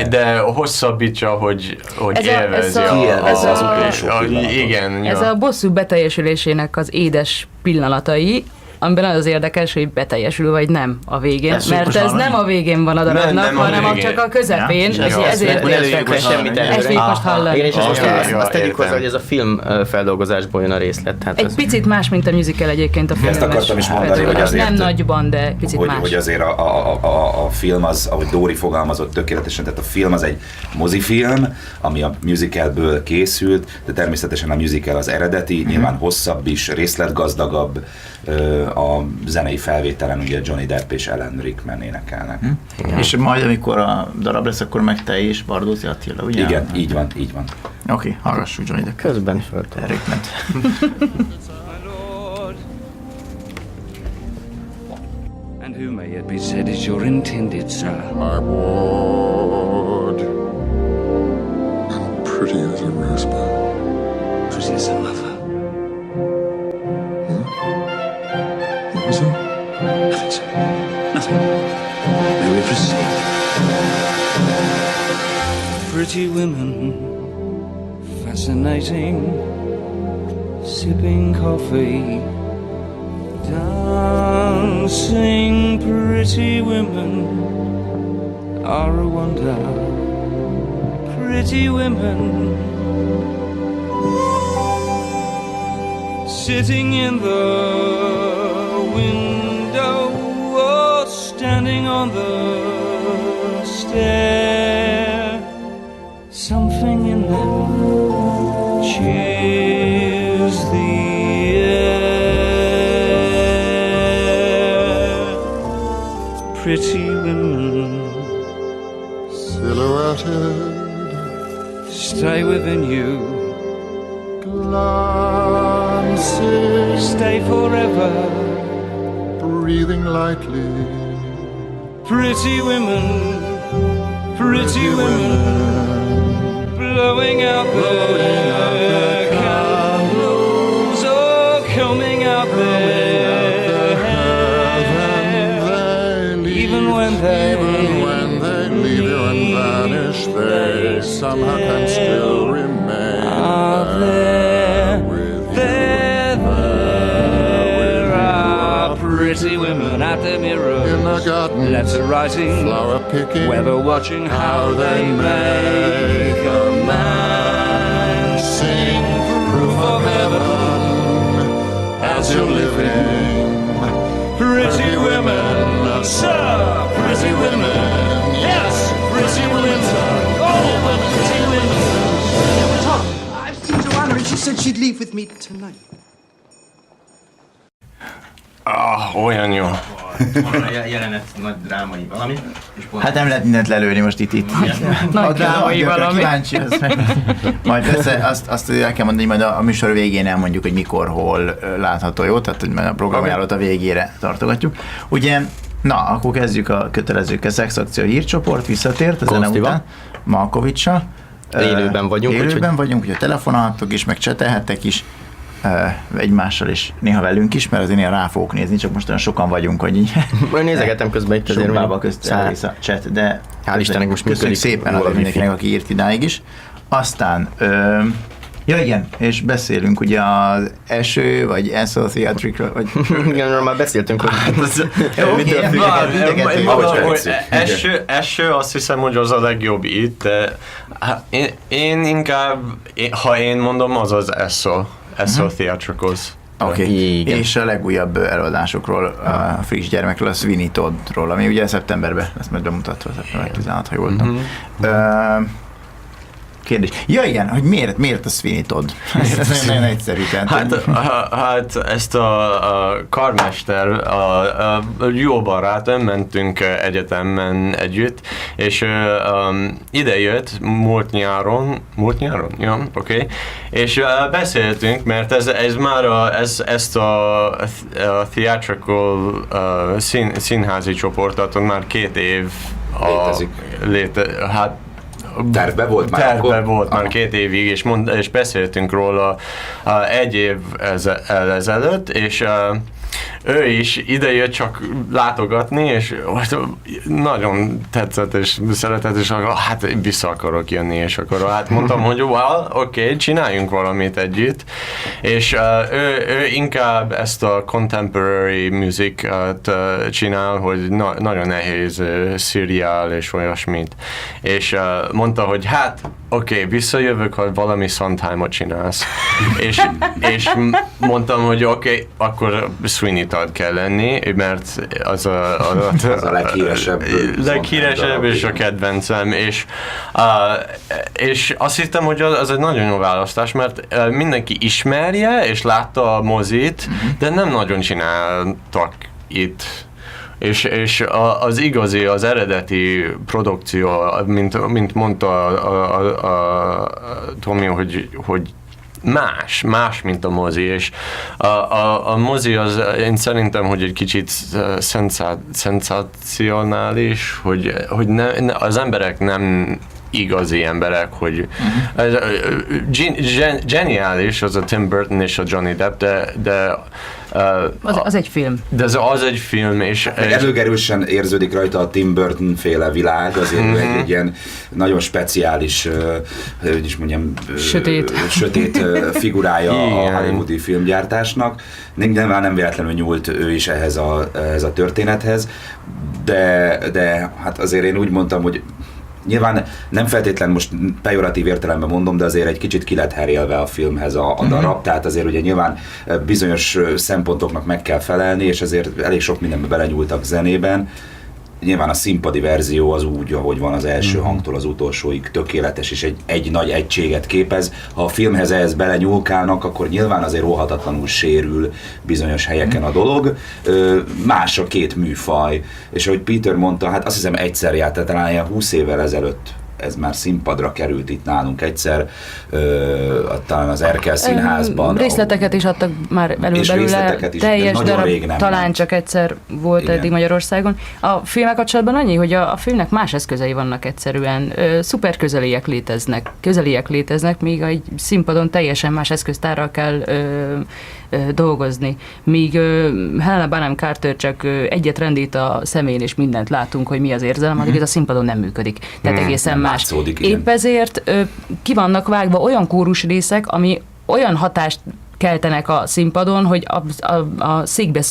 de hosszabbítsa, hogy élvezi az utolsó pillanatot. Igen. Ez a bosszú beteljesülésének az édes pillanatai, amiben az érdekes, hogy beteljesül vagy nem a végén, mert ez nem a végén van a darabnak, hanem csak a közepén, és ezért semmit ezt még most hallani. Igen, és azt tegyük hozzá, hogy ez a film feldolgozásból jön a részlet. Hát egy picit más, mint a musical egyébként a film. Ezt akartam is mondani, hogy azért... Nem nagyban, de picit más. Hogy azért a film az, ahogy Dóri fogalmazott tökéletesen, tehát a film az egy mozifilm, ami a musicalből készült, de természetesen a musical az eredeti, nyilván hosszabb is, részletgazdagabb, a zenei felvételen ugye Johnny Depp és Alan Rickman énekelnek. És majd, amikor a darab lesz, akkor meg te és Bardózi Attila, ugye? Igen, így van. Oké, hallgassuk Johnny Depp. Közben fölt. Rickman-t. And who may it be said is your intended, sir? My ward. I'm pretty as a rosebud. Pretty as a mother. What was that? Nothing, sir. Nothing. May we proceed? Pretty women, fascinating, sipping coffee, dancing. Pretty women are a wonder. Pretty women sitting in the window or standing on the stair. Something in them cheers the air. Pretty women Silhouetted, stay within you, glancing, stay forever. breathing lightly. Pretty women, blowing out their candles or combing out their hair. Even when they leave you and vanish, they somehow can still remain there with you. There are pretty women at the mirror, In the garden, letter writing, flower picking, weather watching, how they make a man sing proof of heaven as you're living. Pretty women, sir, pretty women, yes, pretty women, oh, pretty women. Tom, I've seen Joanna and she said she'd leave with me tonight. Olyan jó. Jelenet nagy drámai valami. Hát nem lehet mindent lelőni most itt. Nagy drámai valami. Kíváncsi, majd persze azt el kell mondani, hogy majd a műsor végén elmondjuk, hogy mikor, hol látható, jó? Tehát, hogy majd a programjárót a végére tartogatjuk. Ugye, na, akkor kezdjük a kötelezőkkel. Szexakció hírcsoport visszatért a zene után. Malkovics-sal. Élőben vagyunk. Élőben vagyunk, úgyhogy telefonálhatok is, meg csetelhettek is egymással is, néha velünk is, mert azért néha rá fogok nézni, csak most olyan sokan vagyunk, hogy így Majd nézegetem közben itt azért, sokbába közt egész a chat, de hál' Istennek most köszönjük működik szépen jól a azért mindenkinek, aki írt idáig is. Aztán, ja igen, és beszélünk ugye az Eső, vagy Eső Theatricról, vagy... Igen, már beszéltünk, hogy Jó, oké, Eső azt hiszem, hogy az a legjobb itt, de én inkább, ha én mondom, az az Eső Theatricals. Oké, Igen. és a legújabb előadásokról, a friss gyermekről, a Sweeney Toddról, ami ugye szeptemberben lesz majd bemutatva, szeptember 16, ha jól voltam. kérdés. Ja igen, hogy miért a Sweeney Todd? Ez nagyon egyszerű. Hát ezt a karmester, a jó barátom, mentünk egyetemen együtt, és ide jött múlt nyáron, ja, oké, és beszéltünk, mert ez már ezt a theatrical színházi csoportot már 2 év létezik. Tervbe volt már Tervbe volt már 2 évig, és beszéltünk róla 1 év ezelőtt, és ő is idejött csak látogatni, és nagyon tetszett, és szeretett, és hát vissza akarok jönni, és akkor hát mondtam, hogy oké, csináljunk valamit együtt, és ő inkább ezt a contemporary musicot csinál, hogy nagyon nehéz szíriál és olyasmit, és mondta, hogy hát oké, visszajövök, ha valami Sondheimot csinálsz. és mondtam, hogy oké, akkor Sweeney Todd kell lenni, mert az a leghíresebb és a kedvencem. És azt hittem, hogy az egy nagyon jó választás, mert mindenki ismerje, és látta a mozit, de nem nagyon csináltak itt. És az igazi, az eredeti produkció, mint mondta a Tomi, hogy más, mint a mozi, és a mozi az, én szerintem, hogy egy kicsit szenzácionális, hogy az emberek nem igazi emberek, hogy geniális az a Tim Burton és a Johnny Depp, de az egy film. De az egy film, és előgerősen érződik rajta a Tim Burton féle világ, azért egy ilyen nagyon speciális, hogy is mondjam, sötét figurája a hollywoodi filmgyártásnak. Nyilván nem véletlenül nyúlt ő is ehhez a történethez, de hát azért én úgy mondtam, hogy nyilván nem feltétlen most pejoratív értelemben mondom, de azért egy kicsit ki lett herélve a filmhez a darab, tehát azért ugye nyilván bizonyos szempontoknak meg kell felelni, és azért elég sok mindenbe belenyúltak zenében. Nyilván a színpadi verzió az úgy, ahogy van az első hangtól az utolsóig tökéletes, és egy nagy egységet képez. Ha a filmhez ehhez belenyúlkálnak, akkor nyilván azért óhatatlanul sérül bizonyos helyeken a dolog. Más a 2 műfaj, és ahogy Peter mondta, hát azt hiszem egyszer járt, tehát talán ilyen 20 évvel ezelőtt ez már színpadra került itt nálunk egyszer, talán az Erkel Színházban. Részleteket is adtak már belőle, teljes darab, talán csak egyszer volt eddig Magyarországon. A filmek kapcsolatban annyi, hogy a filmnek más eszközei vannak egyszerűen, szuper közeliek léteznek, míg egy színpadon teljesen más eszköztárral kell dolgozni. Míg Helena Bonham Carter csak egyet rendít a szemén, és mindent látunk, hogy mi az érzelem, addig ez a színpadon nem működik. Tehát egészen más. Épp ezért ki vannak vágva olyan kórus részek, ami olyan hatást keltenek a színpadon, hogy a székbe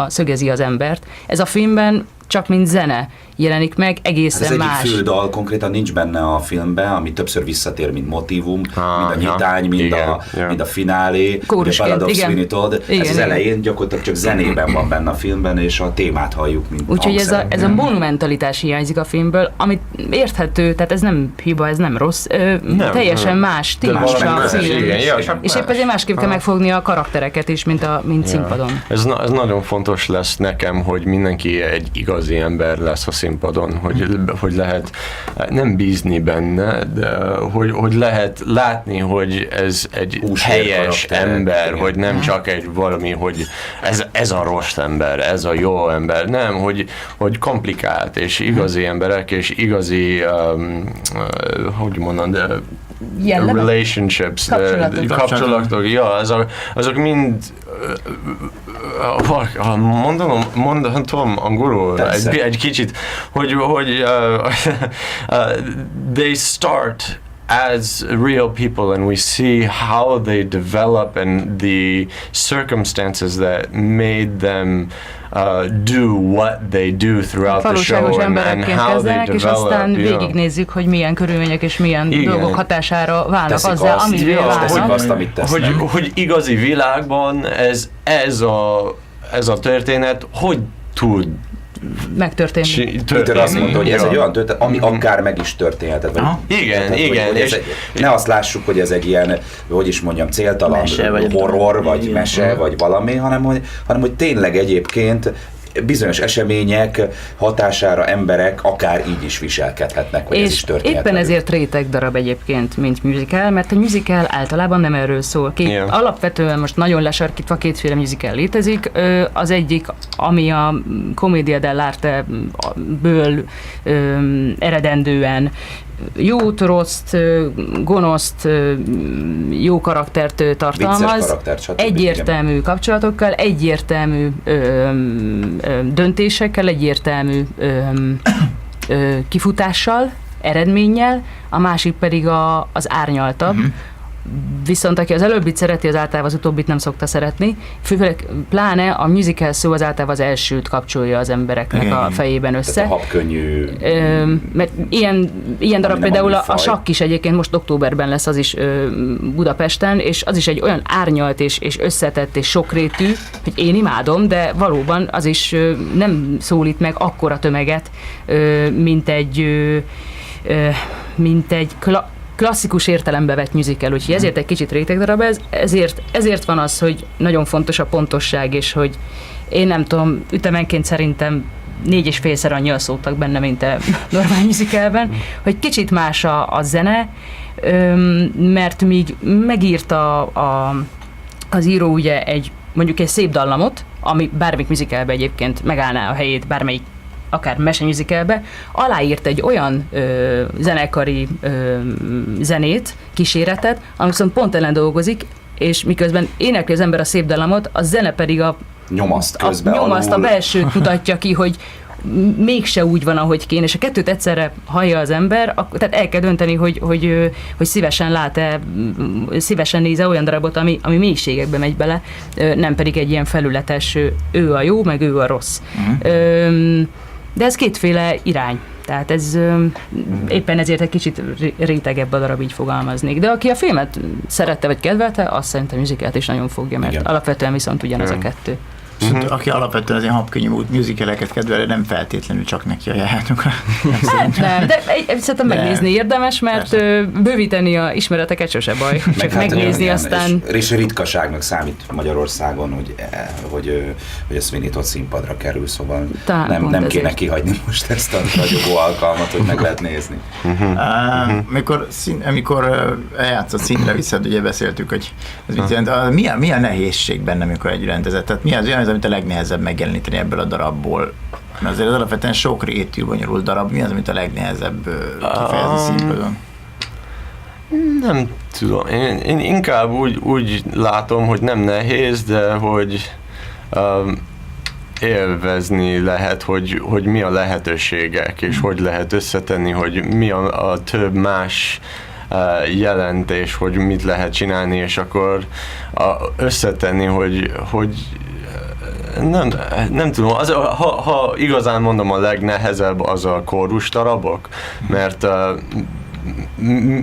szögezi az embert. Ez a filmben csak mint zene jelenik meg, egészen más. Ez egyik fő dal konkrétan nincs benne a filmben, ami többször visszatér, mint motívum, mind a nyitány, mind a finálé, a Ballad of Sweeney Todd. Ez az elején gyakorlatilag csak zenében van benne a filmben, és a témát halljuk, mint úgyhogy ez a monumentalitás hiányzik a filmből, amit érthető, tehát ez nem hiba, ez nem rossz, teljesen más stílusra a film. És épp ezért másképp kell megfogni a karaktereket is, mint színpadon. Ez nagyon fontos lesz nekem, hogy mindenki egy igazi ember lesz a színpadon, hogy lehet nem bízni benne, de hogy lehet látni, hogy ez egy helyes ember, hogy nem csak egy valami, hogy ez a rossz ember, ez a jó ember, nem, hogy komplikált, és igazi emberek, és igazi, hogy mondom, de relationships, kapcsolatok, azok mind mondhatom angolul egy kicsit, hogy they start as real people and we see how they develop and the circumstances that made them do what they do throughout the show and how they develop. És aztán végignézzük, hogy milyen körülmények és milyen dolgok hatására válnak azzal, amivé válnak. Hogy igazi világban ez a történet hogy tud megtörténni. Peter azt mondta, hogy ez egy olyan történet, ami akár meg is történhetett. Igen. Ne azt lássuk, hogy ez egy ilyen, hogy is mondjam, céltalan horror, vagy mese, vagy valami, hanem hogy tényleg egyébként bizonyos események hatására emberek akár így is viselkedhetnek, vagy ez is történhet. Éppen ezért réteg darab egyébként, mint musical, mert a musical általában nem erről szól. Alapvetően most nagyon lesarkítva kétféle musical létezik. Az egyik, ami a Commedia dell'arte-ből eredendően jót, rosszt, gonoszt, jó karaktert tartalmaz, egyértelmű kapcsolatokkal, egyértelmű döntésekkel, egyértelmű kifutással, eredménnyel, a másik pedig az árnyaltabb. Viszont aki az előbbit szereti, az általában az utóbbit nem szokta szeretni. Főleg pláne a musical szó az általában az elsőt kapcsolja az embereknek a fejében össze. Tehát a habkönnyű... Mert ilyen darab például a sakk is egyébként most októberben lesz az is Budapesten, és az is egy olyan árnyalt és összetett és sokrétű, hogy én imádom, de valóban az is nem szólít meg akkora tömeget, mint egy klasszikus értelembe vett musical, úgyhogy ezért egy kicsit rétegdarab ez, ezért van az, hogy nagyon fontos a pontosság, és hogy én nem tudom, ütemenként szerintem 4,5-szer annyian szóltak benne, mint a normál musicalben, hogy kicsit más a zene, mert míg megírta az író ugye mondjuk egy szép dallamot, ami bármelyik musicalben egyébként megállná a helyét, bármelyik akár mesemusicalbe, aláírt egy olyan zenekari zenét, kíséretet, ami viszont pont ellen dolgozik, és miközben énekli az ember a szép dallamot, a zene pedig nyomaszt közben a belsőt mutatja ki, hogy mégse úgy van, ahogy kéne, és a kettőt egyszerre hallja az ember, tehát el kell dönteni, hogy szívesen lát-e, szívesen néz-e olyan darabot, ami mélységekbe megy bele, nem pedig egy ilyen felületes, ő a jó, meg ő a rossz. De ez kétféle irány. Tehát ez éppen ezért egy kicsit rétegebb a darab, így fogalmaznék. De aki a filmet szerette vagy kedvelte, azt szerintem a musicalt is nagyon fogja, mert alapvetően viszont ugyanaz a kettő. Aki alapvetően az ilyen habkönnyű musicaleket kedvel, nem feltétlenül csak neki ajánlhatunk rá. Hát nem, de szerintem megnézni érdemes, mert bővíteni a ismereteket sose baj. Csak megnézni aztán... És ritkaságnak számít Magyarországon, hogy a Sweeney Todd színpadra kerül, szóval nem kéne kihagyni most ezt a ragyogó alkalmat, hogy meg lehet nézni. Amikor eljátszott színre viszed, ugye beszéltük, hogy mi a nehézség benne, amikor egy rendezett? Tehát mi az olyan, amit a legnehezebb megjeleníteni ebből a darabból? Mert azért az alapvetően sok rétű, bonyolult darab. Mi az, amit a legnehezebb kifejezni színpadon? Nem tudom. Én inkább úgy látom, hogy nem nehéz, de hogy élvezni lehet, hogy mi a lehetőségek, és hogy lehet összetenni, hogy mi a több más jelentés, hogy mit lehet csinálni, és akkor összetenni, hogy nem tudom, ha igazán mondom, a legnehezebb az a kórus darabok, mert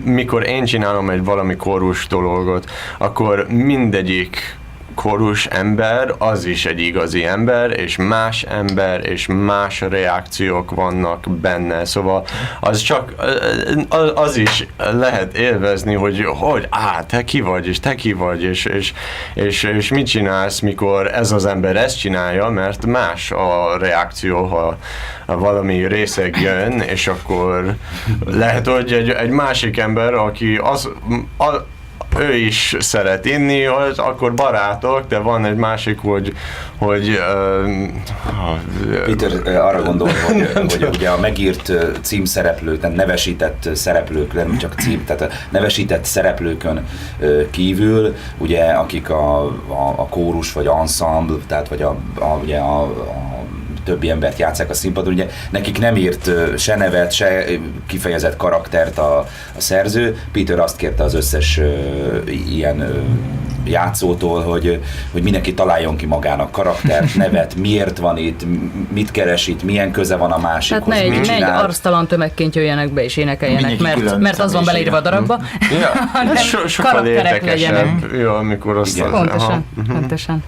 mikor én csinálom valami kórus dolgot, akkor mindegyik kórus ember, az is egy igazi ember, és más reakciók vannak benne, szóval az is lehet élvezni, hogy te ki vagy, és te ki vagy, és mit csinálsz, mikor ez az ember ezt csinálja, mert más a reakció, ha valami részeg jön, és akkor lehet, hogy egy másik ember, aki ő is szeret inni, akkor barátok, de van egy másik, hogy Peter arra gondol, hogy ugye a megírt címszereplők, nem nevesített szereplők, nem csak cím, tehát a nevesített szereplőkön kívül, ugye akik a kórus vagy ensemble, tehát vagy ugye a többi embert játsszák a színpadon, ugye nekik nem írt se nevet, se kifejezett karaktert a szerző. Peter azt kérte az összes ilyen játszótól, hogy mindenki találjon ki magának karaktert, nevet, miért van itt, mit keres itt, milyen köze van a másikhoz, tehát mit ne egy csinál. arctalan tömegként jöjjenek be és énekeljenek, mert az van beleírva a darabba, hanem sokkal karakterek legyenek. érdekesebb, amikor azt... Pontosan.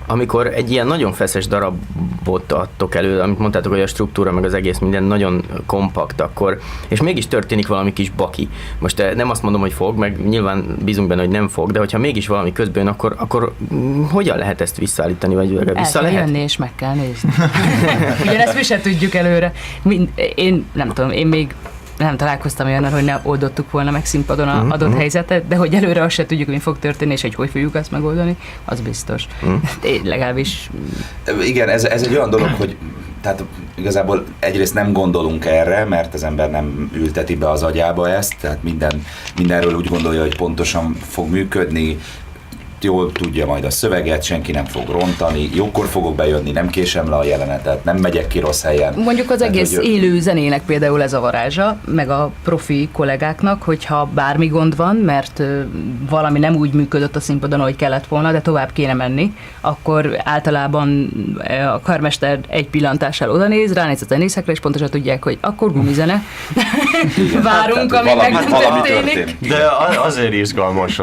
Amikor egy ilyen nagyon feszes darabot adtok elő, amit mondtátok, hogy a struktúra meg az egész minden nagyon kompakt, akkor, és mégis történik valami kis baki. Most nem azt mondom, hogy fog, meg nyilván bízunk benne, hogy nem fog, de hogyha mégis valami közben jön, akkor hogyan lehet ezt visszaállítani, vagy vissza lehet? Jönni és meg kell nézni. Ugyanezt mi se tudjuk előre. Én nem tudom, én még nem találkoztam olyannal, hogy ne oldottuk volna meg színpadon az adott helyzetet, de hogy előre azt se tudjuk, mi fog történni, és hogy fogjuk azt megoldani, az biztos. Én legalábbis... Igen, ez egy olyan dolog, hogy tehát igazából egyrészt nem gondolunk erre, mert az ember nem ülteti be az agyába ezt, tehát mindenről úgy gondolja, hogy pontosan fog működni, jól tudja majd a szöveget, senki nem fog rontani, jókor fogok bejönni, nem késem le a jelenetet, nem megyek ki rossz helyen. Mondjuk az egész élő zenének például ez a varázsa, meg a profi kollégáknak, hogyha bármi gond van, mert valami nem úgy működött a színpadon, ahogy kellett volna, de tovább kéne menni, akkor általában a karmester egy pillantással odanéz, ránéz a zenészekre, és pontosan tudják, hogy akkor gumizene. Várunk, tehát, amíg meg nem történik. De azért izgalmas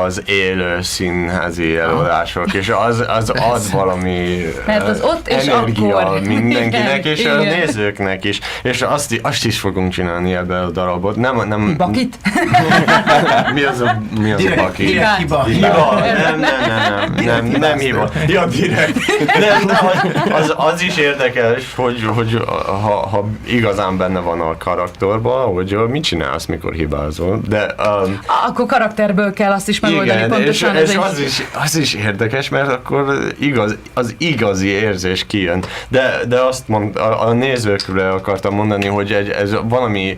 az élő színházi előadások, és az ad valami az ott és energia akkor. mindenkinek, és a Igen. nézőknek is. És azt is fogunk csinálni ebbe a darabot. Nem, Bakit? mi az a baki? Direkt hiba. Nem hiba. Ja, direkt. Az is érdekes, hogy ha igazán benne van a karakterban, hogy mit csinálsz, mikor hibázol. De akkor karakterből kell azt is megoldani, igen, pontosan. és az is érdekes, mert akkor az igazi érzés kijön. De azt a nézőkre akartam mondani, hogy ez valami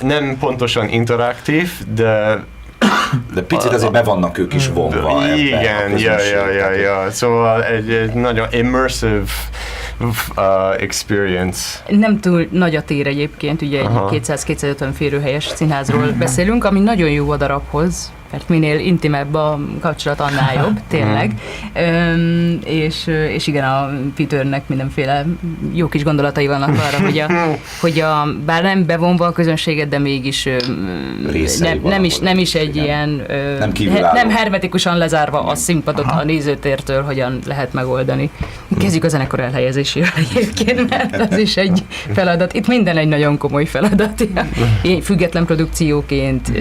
nem pontosan interaktív, de picit azért be vannak ők is vonva ebbe igen, a közönségbe. ja. Szóval egy nagyon immersive experience. Nem túl nagy a tér egyébként, ugye egy 200-250 férőhelyes színházról beszélünk, ami nagyon jó a darabhoz, mert minél intimebb a kapcsolat, annál jobb, tényleg. És igen, a Peternek mindenféle jó kis gondolatai vannak arra, hogy bár nem bevonva a közönséget, de mégis nem is egy ilyen nem hermetikusan lezárva a színpadot a nézőtértől, hogyan lehet megoldani. Kezdjük a zenekar elhelyezéséről egyébként, mert az is egy feladat. Itt minden egy nagyon komoly feladat. Független produkcióként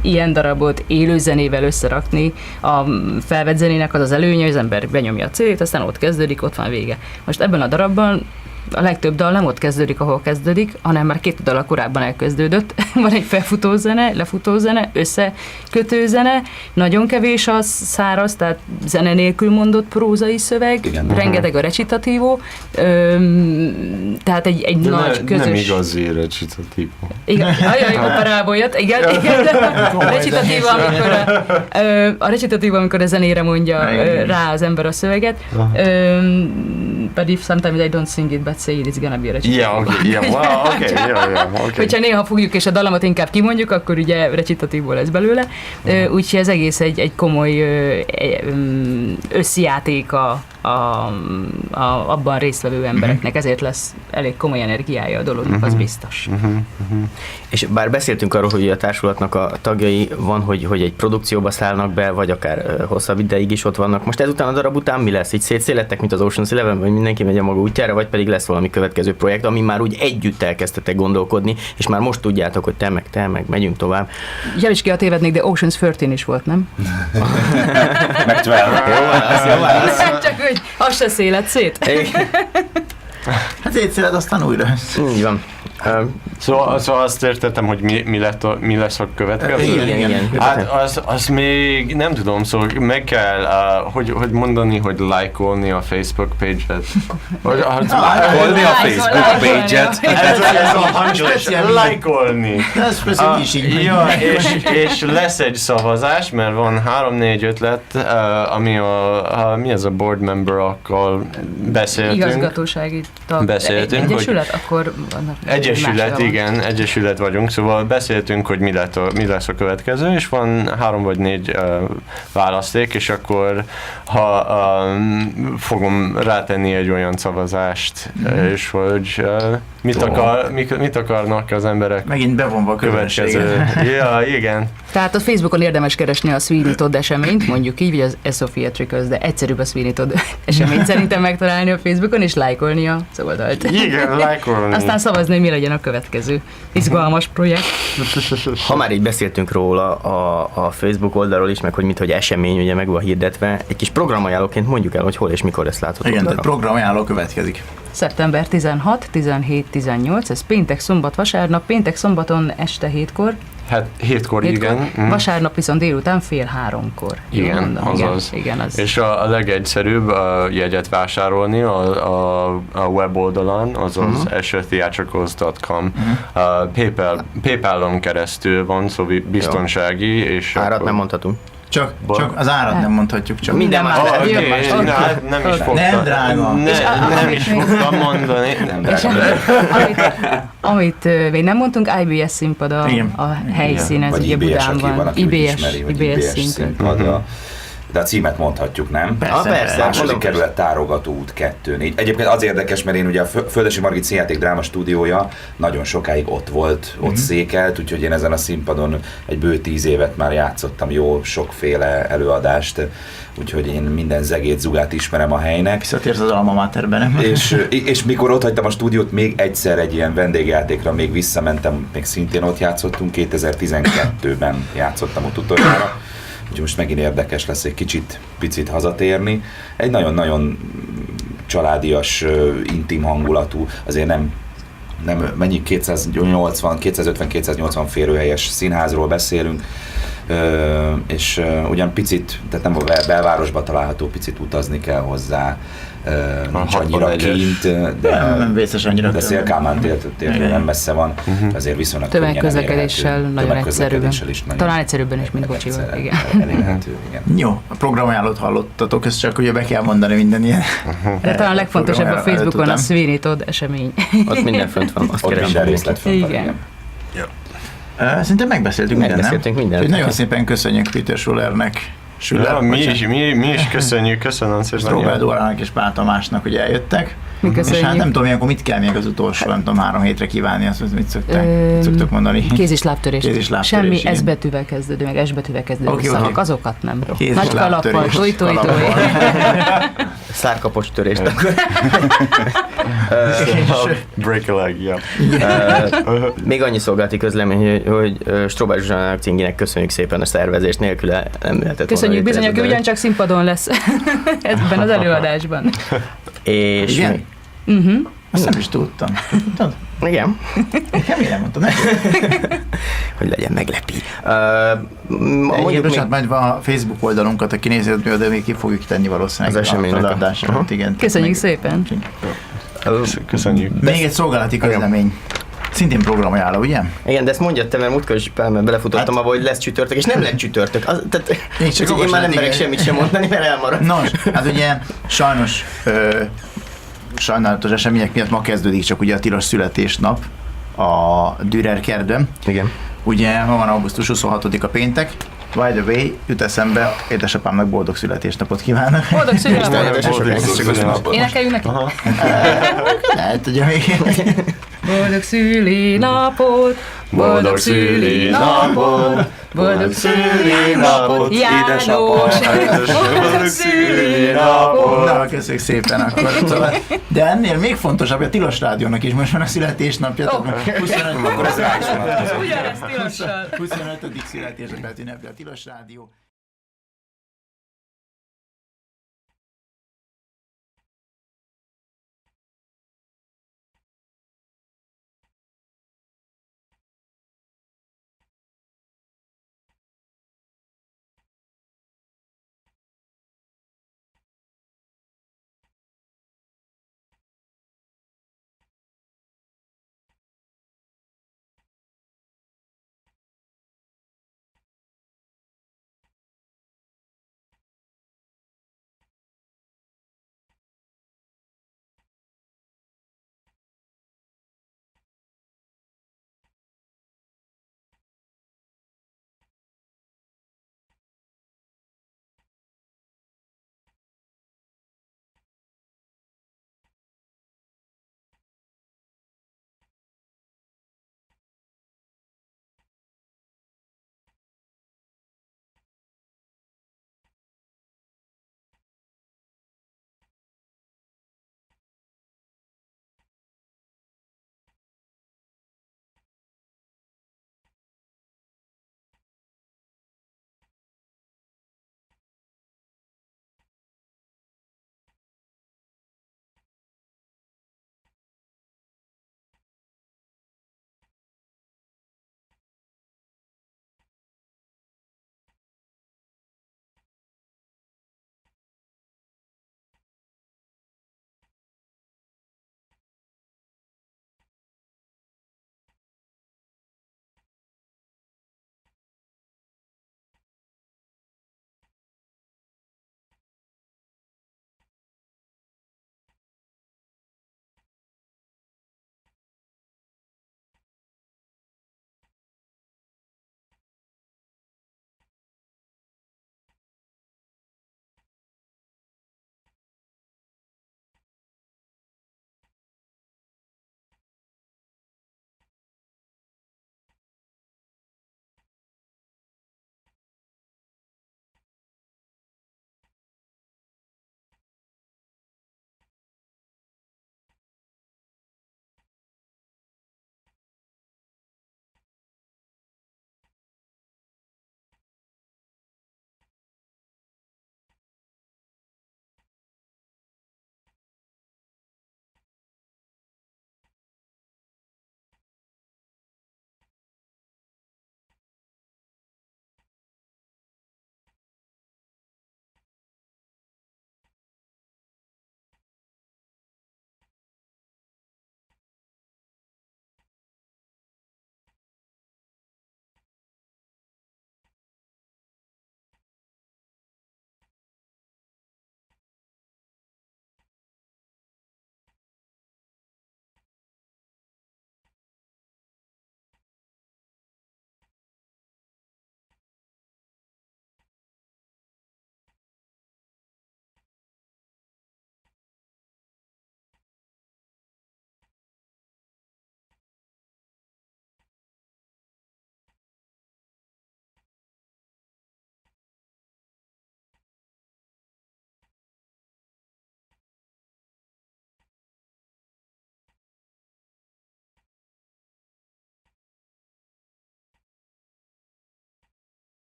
ilyen darabot élő zenével összerakni, a felvett zenének az előnye, hogy az ember benyomja a CD-t, aztán ott kezdődik, ott van vége. Most ebben a darabban a legtöbb dal nem ott kezdődik, ahol kezdődik, hanem már 2 dal korábban elkezdődött. Van egy felfutó zene, lefutó zene, összekötő zene, nagyon kevés az száraz, tehát zene nélkül mondott prózai szöveg, igen, rengeteg a recitatívó, tehát egy nagy közös... Nem igazi recitatívó. Igen, operából jött, igen, a recitatívó, amikor a zenére mondja rá az ember a szöveget, but if sometimes I don't sing it, but say it, it's gonna be a recitatívó. Hogyha néha fogjuk és a dallamot inkább kimondjuk, akkor ugye recitatívból lesz belőle. Úgyhogy ez egész egy komoly összjáték abban résztvevő embereknek, ezért lesz elég komoly energiája a dolognak, az biztos. És bár beszéltünk arról, hogy a társulatnak a tagjai van, hogy egy produkcióba szállnak be, vagy akár hosszabb ideig is ott vannak. Most ezután a darab után mi lesz? Így szétszélettek, mint az Ocean's Eleven, vagy mindenki megy a maga útjára, vagy pedig lesz valami következő projekt, ami már úgy együtt elkezdtetek gondolkodni, és már most tudjátok, hogy te meg megyünk tovább. Javíts ki, ha tévednék, de Ocean's 13 is volt, nem? Meg 12. Csak hogy az se szélet szét. Hát szétszéled, aztán újra. Így van. Szóval azt értettem, hogy mi lesz a következő? Igen. Hát az még nem tudom, szóval meg kell, hogy mondani, hogy like-olni a Facebook page-et. Like-olni a Facebook page-et. Like-olni. Ez persze is így. Ja, és lesz egy szavazás, mert van 3-4 ötlet, ami mi az a board member-akkal beszéltünk. Igazgatósági tag. Beszéltünk, Egyesület, akkor vannak. egyesület, igen, egyesület vagyunk, szóval beszéltünk, hogy mi lesz a következő, és van 3 vagy 4 választék, és akkor fogom rátenni egy olyan szavazást, és hogy mit akarnak az emberek. Megint bevonva a következő. Ja, igen. Tehát a Facebookon érdemes keresni a Sweeney Todd eseményt, mondjuk így, vagy az Eso Theatricals, de egyszerűbb a Sweeney Todd eseményt szerintem megtalálni a Facebookon, és lájkolni a oldalt. Igen, lájkolni. Aztán szavazni, mi legyen a következő izgalmas projekt. Ha már így beszéltünk róla a Facebook oldalról is, meg hogy esemény ugye meg van hirdetve, egy kis programajánlóként mondjuk el, hogy hol és mikor lesz látható. Igen, tehát programajánló következik. Szeptember 16, 17, 18, ez péntek, szombat, vasárnap, péntek, szombaton este 7-kor. Hát 7-kor, igen. Vasárnap viszont délután 2:30-kor. Igen, azaz. Igen, az. És a legegyszerűbb a jegyet vásárolni a weboldalon, azaz theatricals.com. PayPal-on keresztül van, szóval biztonsági. És árat akkor... nem mondhatunk. Csak az árat nem mondhatjuk, csak minden más lehet. Nem is fogtam. Nem drága. Nem is fogtam mondani. Nem drága. Amit még nem mondtunk, IBS színpad a helyszín, ez ugye Budán van. IBS színpad. De a címet mondhatjuk, nem? Persze. Második kerület, Tárogató út 2-4. Egyébként az érdekes, mert én ugye a Földösi Margit Színjáték Dráma Stúdiója nagyon sokáig ott volt, ott székelt, úgyhogy én ezen a színpadon egy bő 10 évet már játszottam jó sokféle előadást, úgyhogy én minden zegét, zugát ismerem a helynek. Visszatérsz az alma materben, nem? És mikor ott hagytam a stúdiót, még egyszer egy ilyen vendégjátékra még visszamentem, még szintén ott játszottunk, 2012-ben játszottam ott utoljára. Úgyhogy most megint érdekes lesz egy picit hazatérni. Egy nagyon-nagyon családias, intim hangulatú, azért nem mennyi 250-280 férőhelyes színházról beszélünk, és ugyan picit, tehát nem a belvárosba található, picit utazni kell hozzá, nincs annyira kint, de Széll-Kálmán tértől nem messze van, azért viszonylag tömegközlekedéssel nagyon egyszerűen. Talán egyszerűbben is, mint kocsival. Elérhető, igen. Jó, a programajánlót hallottatok, ezt csak ugye be kell mondani minden ilyen. De talán legfontosabb a Facebookon a Sweeney Todd esemény. Ott minden fönt van, azt ott keresem. minden részlet fönt van, igen. Szerintem megbeszéltünk mindent. Nagyon szépen köszönjük Péter Schullernek. Mi is köszönöm szépen. Robert Dórának és Pál Tamásnak, hogy eljöttek. És hát nem tudom, ilyenkor mit kell még az utolsó, nem tudom, 3 hétre kívánni, azt mit szoktak mondani. Kéz- és lábtörés. Semmi S betűvel kezdődő, meg S betűvel kezdődő szavak, azokat nem. Nagy kalappal, toy. Szárkapocs törést akkor. Break a leg, Még annyi szolgálati közlemény, hogy Strobár Zsuzsánának Cinginek köszönjük szépen a szervezést, nélküle nem lehetett. Köszönjük, bizony, aki ugyancsak színpadon lesz ebben az előadásban. És igen? Azt nem is tudtam. Tudtad? Igen. Keményen mondtam, nem? Hogy legyen meglepi. Mondjuk majd a Facebook oldalunkat, aki nézi, de még ki fogjuk tenni valószínűleg az eseménynek. Igen. Köszönjük szépen. Köszönjük. Még egy szolgálati közlemény. Szintén programajánló, ugye? Igen, de ezt mondjad te, mert múltkor is belefutottam abba, hogy lesz csütörtök, és nem lett csütörtök. Én már nem merek semmit sem mondani, mert elmarad. Nos, hát ugye sajnos sajnálatos események miatt ma kezdődik csak ugye a tilos születésnap a Dürer kertben. Igen. Ugye ma van augusztus 26-a péntek. By the way, jut eszembe, édesapámnak boldog születésnapot kívánok. Boldog születésnapot! Énekeljünk neki? Lehet, ugye még. Boldog szülinapot! Boldog szülinapot! Boldog szülinapot! János! Boldog szülinapot! Na, köszönjük szépen akkor. De ennél még fontosabb, hogy a Tilos Rádiónak is most van a születésnapja. 25. Ugyanezt Tilossal. 25. születésnapját ünnepli a Tilos Rádió.